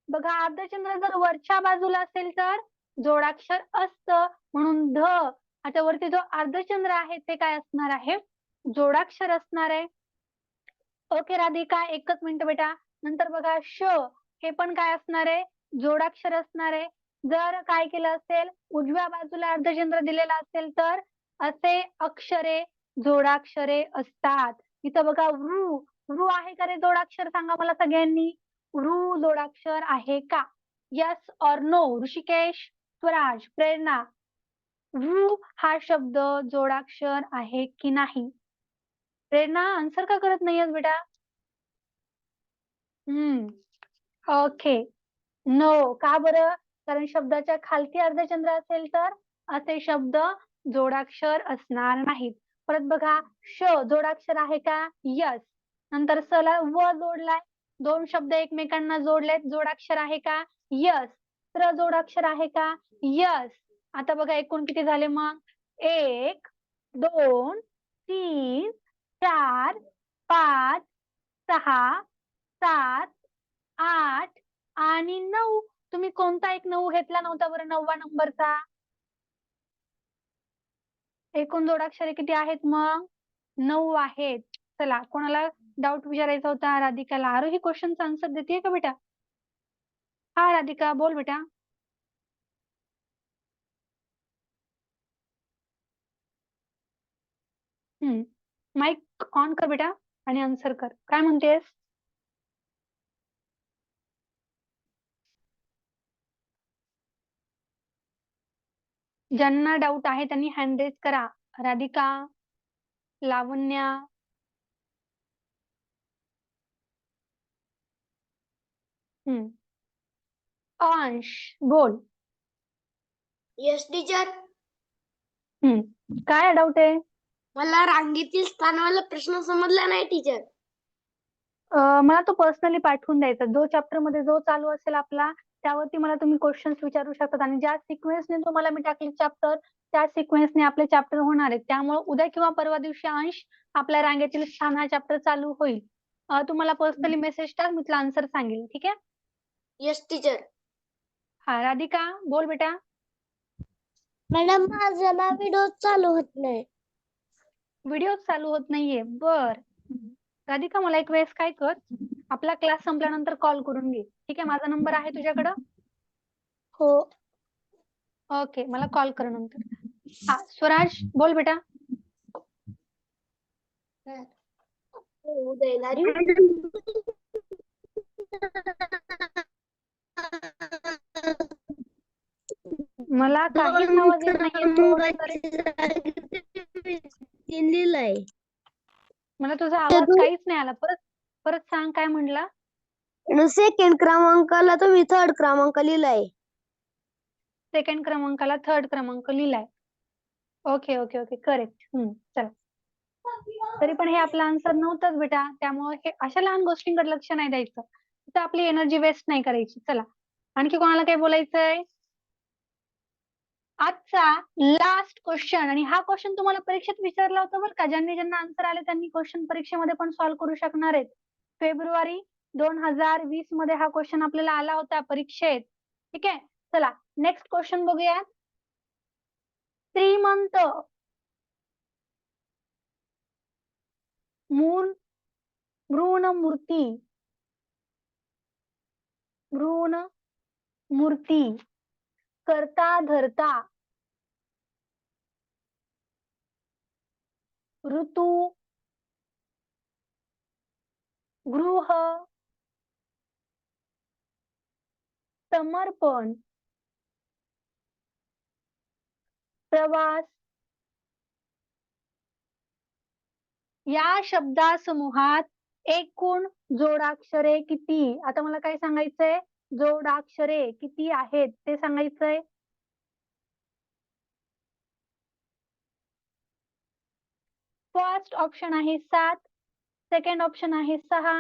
बघा अर्धचंद्र जर वरच्या बाजूला असेल तर जोडाक्षर असतं, म्हणून ध. आता वरती जो अर्धचंद्र आहे ते काय असणार आहे, जोडाक्षर असणार आहे. ओके राधिका, एकच मिनिट बेटा. नंतर बघा श, हे पण काय असणार आहे, जोडाक्षर असणार आहे. जर काय केलं असेल, उजव्या बाजूला अर्धचंद्र दिलेला असेल तर असे अक्षरे जोडाक्षरे असतात. इथं बघा वृ, वृ आहे का रे जोडाक्षर, सांगा मला सगळ्यांनी, वृ जोडाक्षर आहे का? यस और नो. ऋषिकेश, स्वराज, प्रेरणा, वृ हा शब्द जोडाक्षर आहे की नाही? प्रेरणा आन्सर का करत नाहीयेस बेटा? Okay, no. का बरं? कारण शब्दाच्या खालती अर्धचंद्र असेल तर असे शब्द जोडाक्षर असणार नाहीत. परत बघा, श जोडाक्षर आहे का? यस. नंतर स ला व जोडलाय, दोन शब्द एकमेकांना जोडलेत, जोडाक्षर आहे का? यस. त्र जोडाक्षर आहे का? यस. आता बघा एकूण किती झाले मग? 1, 2, 3, 4, 5, 6, 7, 8 आणि 9. तुम्ही कोणता एक 9 घेतला नव्हता बरं 9वा नंबरचा? एकूण जोडाक्षरे किती आहेत मग? 9 आहेत. चला, कोणाला डाऊट विचारायचा होता? राधिकाला. आरोही क्वेश्चनचा आन्सर देते का बेटा? हा राधिका, बोल बेटा. माईक ऑन कर बेटा आणि आन्सर कर. काय म्हणतेस? ज्यांना डाऊट आहे त्यांनी हँड रेज करा. राधिका, लावण्या, अंश, बोल. Yes teacher. काय डाऊट आहे? मला रांगेतील स्थानवाला प्रश्न समजला नाही टीचर. मला तो पर्सनली पाठवून द्यायचा. जो चॅप्टर मध्ये जो चालू असेल आपला त्यावरती मला तुम्ही क्वेश्चन्स विचारू शकतात आणि ज्या सिक्वेन्सने तुम्हाला मी टाकले चॅप्टर त्या सिक्वेन्सने आपले चॅप्टर होणार आहेत. त्यामुळे उद्या किंवा परवा दिवशी अंश आपल्या रांगेतील स्थान हा चॅप्टर चालू होईल. तुम्हाला पर्सनली मेसेज टाक, मी तुला आन्सर सांगेल. ठीक आहे? Yes teacher. हा राधिका, बोल बेटा. मॅडम माझा ना व्हिडिओ चालू होत नाही. व्हिडिओ चालू होत नाहीये? बर. राधिका, मला एक वेळेस काय कर, आपला क्लास संपल्यानंतर कॉल करून घे. ठीक आहे? माझा नंबर आहे तुझ्याकडं? हो. ओके, मला कॉल कर नंतर. हा स्वराज, बोल बेटा. उद्या येणार येऊ. मला काहीच आवाज येत नाहीये. थोडं लिहिलंय. मला तुझा आवाज काहीच नाही आला. परत परत सांग, काय म्हणला? सेकंड क्रमांकाला तुम्ही थर्ड क्रमांक लिहिलाय. सेकंड क्रमांकाला थर्ड क्रमांक लिहिलाय. Okay okay okay, correct. चला. तरी पण हे आपलं आन्सर नव्हतंच बेटा, त्यामुळे हे अशा लहान गोष्टींकडे लक्ष नाही द्यायचं. तर आपली एनर्जी वेस्ट नाही करायची. चला, आणखी कोणाला काय बोलायचंय? आजचा लास्ट क्वेश्चन, आणि हा क्वेश्चन तुम्हाला परीक्षेत विचारला होता बरं का. ज्यांना आन्सर आले त्यांनी क्वेश्चन परीक्षेमध्ये पण सॉल्व्ह करू शकणार आहेत. फेब्रुवारी 2020 मध्ये हा क्वेश्चन आपल्याला आला होता परीक्षेत. ठीक आहे? चला नेक्स्ट क्वेश्चन बघूया. श्रीमंत मूर्ती करता धरता ऋतू गृह समर्पण प्रवास या शब्दासमूहात एकूण जोडाक्षरे किती? आता मला काय सांगायचंय? जोडाक्षरे किती आहेत ते सांगायचंय. फर्स्ट ऑप्शन आहे 7, सेकंड ऑप्शन आहे 6,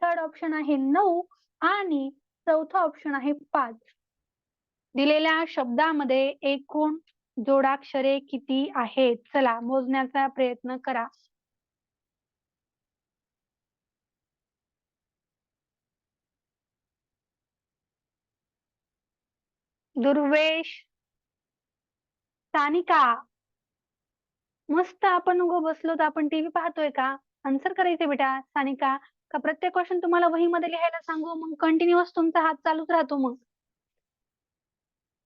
थर्ड ऑप्शन आहे 9 आणि चौथा ऑप्शन आहे 5. दिलेल्या शब्दामध्ये एकूण जोडाक्षरे किती आहेत? चला मोजण्याचा प्रयत्न करा. दुर्वेश, सानिका, मस्त आपण उगं बसलो तर आपण टीव्ही पाहतोय का? आन्सर करायचे बेटा. सानिका, का प्रत्येक क्वेश्चन तुम्हाला वहीमध्ये लिहायला सांगू? मग कंटिन्युअस तुमचा हात चालूच राहतो. मग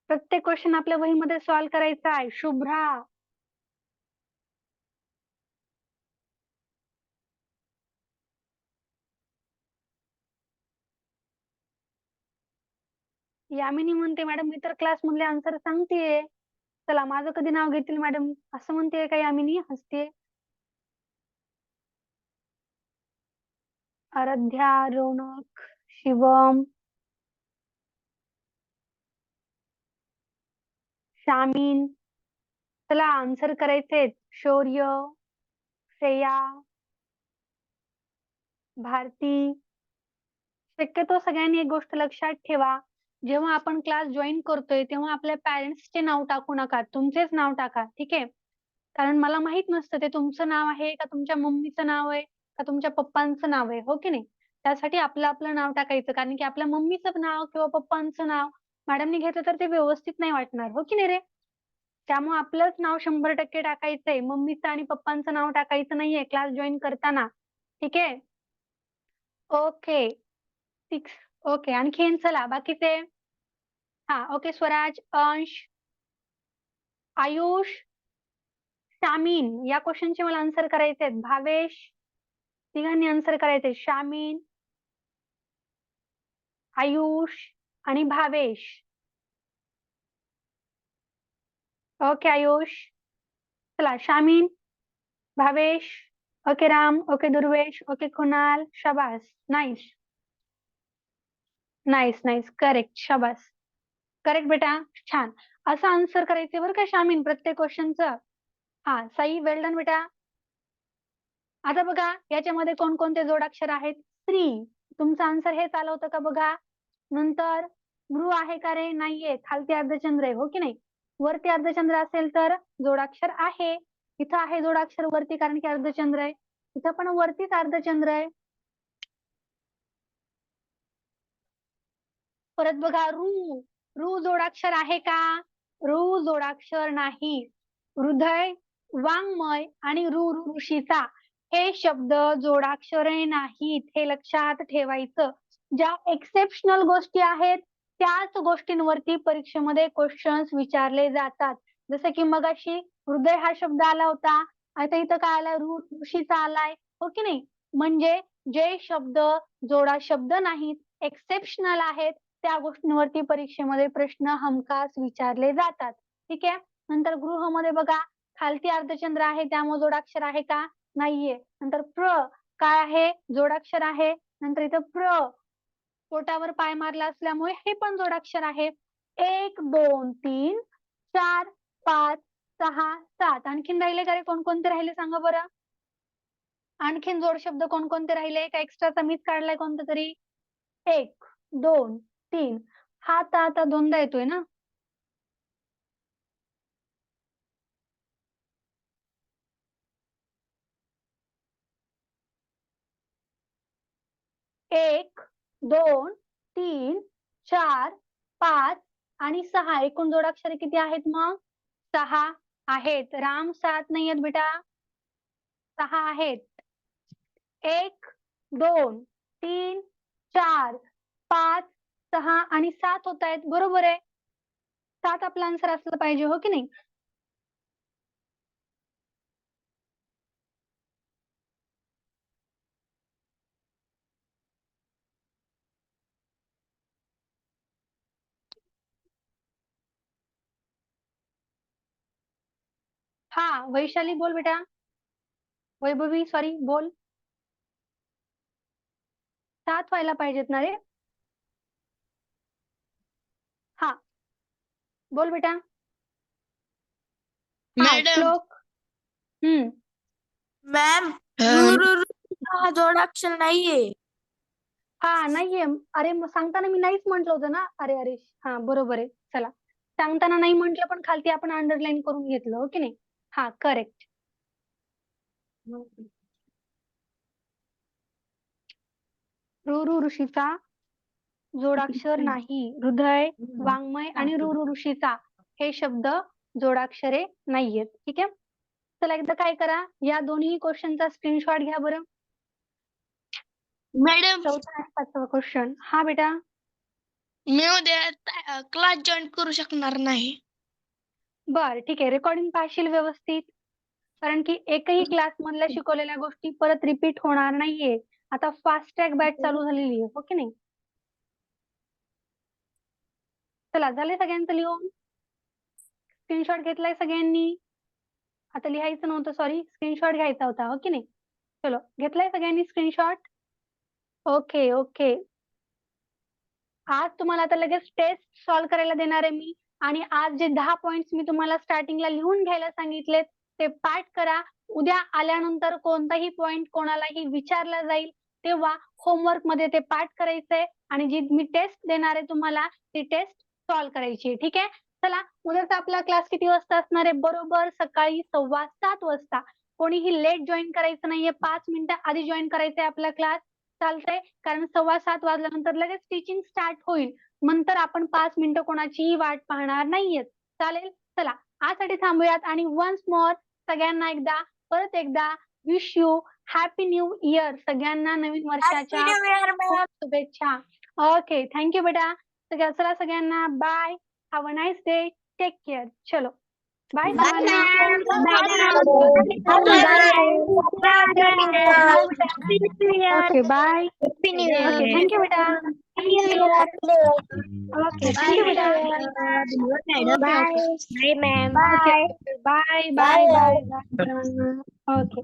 प्रत्येक क्वेश्चन आपल्या वहीमध्ये सॉल्व्ह करायचा आहे. शुभ्रा, यामिनी म्हणते मॅडम मी तर क्लास मधले आन्सर सांगतेय. चला माझं कधी नाव घेतील मॅडम असं म्हणते का यामिनी? हसते. आराध्या, रौनक, शिवम, शामीन. चला आन्सर करायचे. शौर्य, श्रेया, भारती. शक्यतो सगळ्यांनी एक गोष्ट लक्षात ठेवा, जेव्हा आपण क्लास जॉईन करतोय तेव्हा आपल्या पॅरेंट्सचे नाव टाकू नका, तुमचेच नाव टाका. ठीक आहे. कारण मला माहित नसतं ते तुमचं नाव आहे का तुमच्या मम्मीचं नाव आहे का तुमच्या पप्पांचं नाव आहे, हो की नाही. त्यासाठी आपलं आपलं नाव टाकायचं, कारण की आपल्या मम्मीचं नाव किंवा पप्पांचं नाव मॅडमनी घेतलं तर ते व्यवस्थित नाही वाटणार, हो की नाही रे. त्यामुळे आपलंच नाव 100% टाकायचंय, मम्मीचं आणि पप्पांचं नाव टाकायचं नाहीये क्लास जॉईन करताना. ठीक आहे. ओके. 6. ओके. आणखीन चला बाकीचे. हा ओके. स्वराज, अंश, आयुष, शामीन. या क्वेश्चनचे मला आन्सर करायचे आहेत. भावेश, तिघांनी आन्सर करायचे. शामीन, आयुष आणि भावेश. ओके आयुष. चला Shamin, Bhavesh. Okay Ram. Okay Durvesh. Okay Kunal. शाबास. Nice nice nice. करेक्ट. शाबास. करेक्ट बेटा. छान. असं आन्सर करायचे बरं का शामीन प्रत्येक क्वेश्चनचं. हा सई. वेल डन बेटा. आता बघा याच्यामध्ये कोणकोणते जोडाक्षर आहेत. स्त्री. तुमचं आन्सर हे चालवतं का बघा. नंतर मृ आहे का रे. नाहीये. खालती अर्धचंद्र आहे, हो की नाही. वरती अर्धचंद्र असेल तर जोडाक्षर आहे. इथं आहे जोडाक्षर वरती कारण की अर्धचंद्र आहे. इथं पण वरतीच अर्धचंद्र आहे. परत बघा रू. रू जोडाक्षर आहे का. रू जोडाक्षर नाही. हृदय, वाङ्मय आणि ऋषीचा हे शब्द जोडाक्षरे नाहीत, हे लक्षात ठेवायचं. ज्या एक्सेप्शनल गोष्टी आहेत त्याच गोष्टींवरती परीक्षेमध्ये क्वेश्चन्स विचारले जातात. जसं की मगाशी हृदय हा शब्द आला होता, आता इथं काय आलाय. ऋषीचा आलाय, हो की नाही. म्हणजे जे शब्द जोडा शब्द नाहीत, एक्सेप्शनल आहेत, त्या गोष्टींवरती परीक्षेमध्ये प्रश्न हमखास विचारले जातात. ठीक आहे. नंतर गृहमध्ये बघा खालती अर्धचंद्र आहे त्यामुळे जोडाक्षर आहे का. नाहीये. नंतर प्र काय आहे. जोडाक्षर आहे. नंतर इथं प्र पोटावर पाय मारला असल्यामुळे हे पण जोडाक्षर आहे. 1 2 3 4 5 6 7. आणखीन राहिले का रे. कोणकोणते राहिले सांगा बरं. आणखीन जोड शब्द कोणकोणते राहिले का एक्स्ट्राचा मीच काढलाय कोणता तरी. 1 2 3. हा आता दोनदा येतोय ना. एक 2 3 4 5 आणि 6. एकूण जोडाक्षरे किती आहेत मग. 6 आहेत. राम 7 नाही आहेत बेटा. 6 आहेत. 1 2 3 4 5 6 आणि 7 होत आहेत. बरोबर आहे. 7 आपला आन्सर असलं पाहिजे, हो की नाही. हा वैशाली बोल बेटा. वैभवी सॉरी बोल. 7 व्हायला पाहिजेत ना रे. हा बोल बेटा. हा मॅडम. श्लोक. मॅम हा जोडाक्षर नाहीये. हा नाहीये. अरे मग सांगताना मी नाहीच म्हंटल होतं ना. अरे अरे हा बरोबर आहे. चला सांगताना नाही म्हंटल पण खालती आपण अंडरलाईन करून घेतलं, हो की नाही. हा करेक्ट. ऋषीचा जोडाक्षर नाही. हृदय, वाङ्मय आणि ऋषीचा हे शब्द जोडाक्षरे नाहीयेत. ठीक आहे. चला एकदा काय करा. या दोन्ही क्वेश्चनचा स्क्रीनशॉट घ्या बरं. मॅडम. चौथा आणि 5वा क्वेश्चन. हा बेटा. मी उद्या क्लास जॉईन करू शकणार नाही. बर ठीक आहे. रेकॉर्डिंग पाहशील व्यवस्थित, कारण की एकही क्लास मधल्या शिकवलेल्या गोष्टी परत रिपीट होणार नाहीये. आता फास्ट ट्रॅक बॅच चालू झालेली आहे, हो की नाही. चला झाले सगळ्यांचं लिहून. स्क्रीनशॉट घेतलाय सगळ्यांनी. आता लिहायचं नव्हतं, सॉरी स्क्रीनशॉट घ्यायचा होता, हो की नाही. चलो घेतलाय सगळ्यांनी स्क्रीनशॉट. Okay okay. आज तुम्हाला आता लगेच टेस्ट सॉल्व्ह करायला देणार आहे मी. आणि आज जे 10 पॉइंट्स मी तुम्हाला स्टार्टिंगला लिहून घ्यायला सांगितलेत ते पाठ करा. उद्या आल्यानंतर कोणताही पॉइंट कोणालाही विचारला जाईल तेव्हा होमवर्क मध्ये ते पाठ करायचंय आणि जी मी टेस्ट देणार आहे तुम्हाला ती टेस्ट सॉल्व्ह करायची. ठीक आहे. चला उद्याचा आपला क्लास किती वाजता असणार आहे? बरोबर सकाळी 7:15 वाजता. कोणीही लेट जॉईन करायचं नाहीये. 5 मिनिटं आधी जॉईन करायचंय आपला क्लास. चालतंय कारण 7:15 वाजल्यानंतर लगेच टीचिंग स्टार्ट होईल. नंतर आपण 5 मिनिटं कोणाचीही वाट पाहणार नाहीयेत. चालेल. चला आजसाठी थांबूयात आणि वन्स मोर सगळ्यांना परत एकदा wish you happy new year. सगळ्यांना नवीन वर्षाच्या Happy New Year, खूप ma'am. शुभेच्छा. ओके थँक्यू बेटा. चला सगळ्यांना bye. Have a nice day. Take care. चलो बाय Bye, सर्वांना. ma'am. Bye, okay bye. Happy New okay Year. Thank you बेटा. ओके थँक्यू बेटा. Bye. Bye, ma'am. Bye bye bye bye. Okay.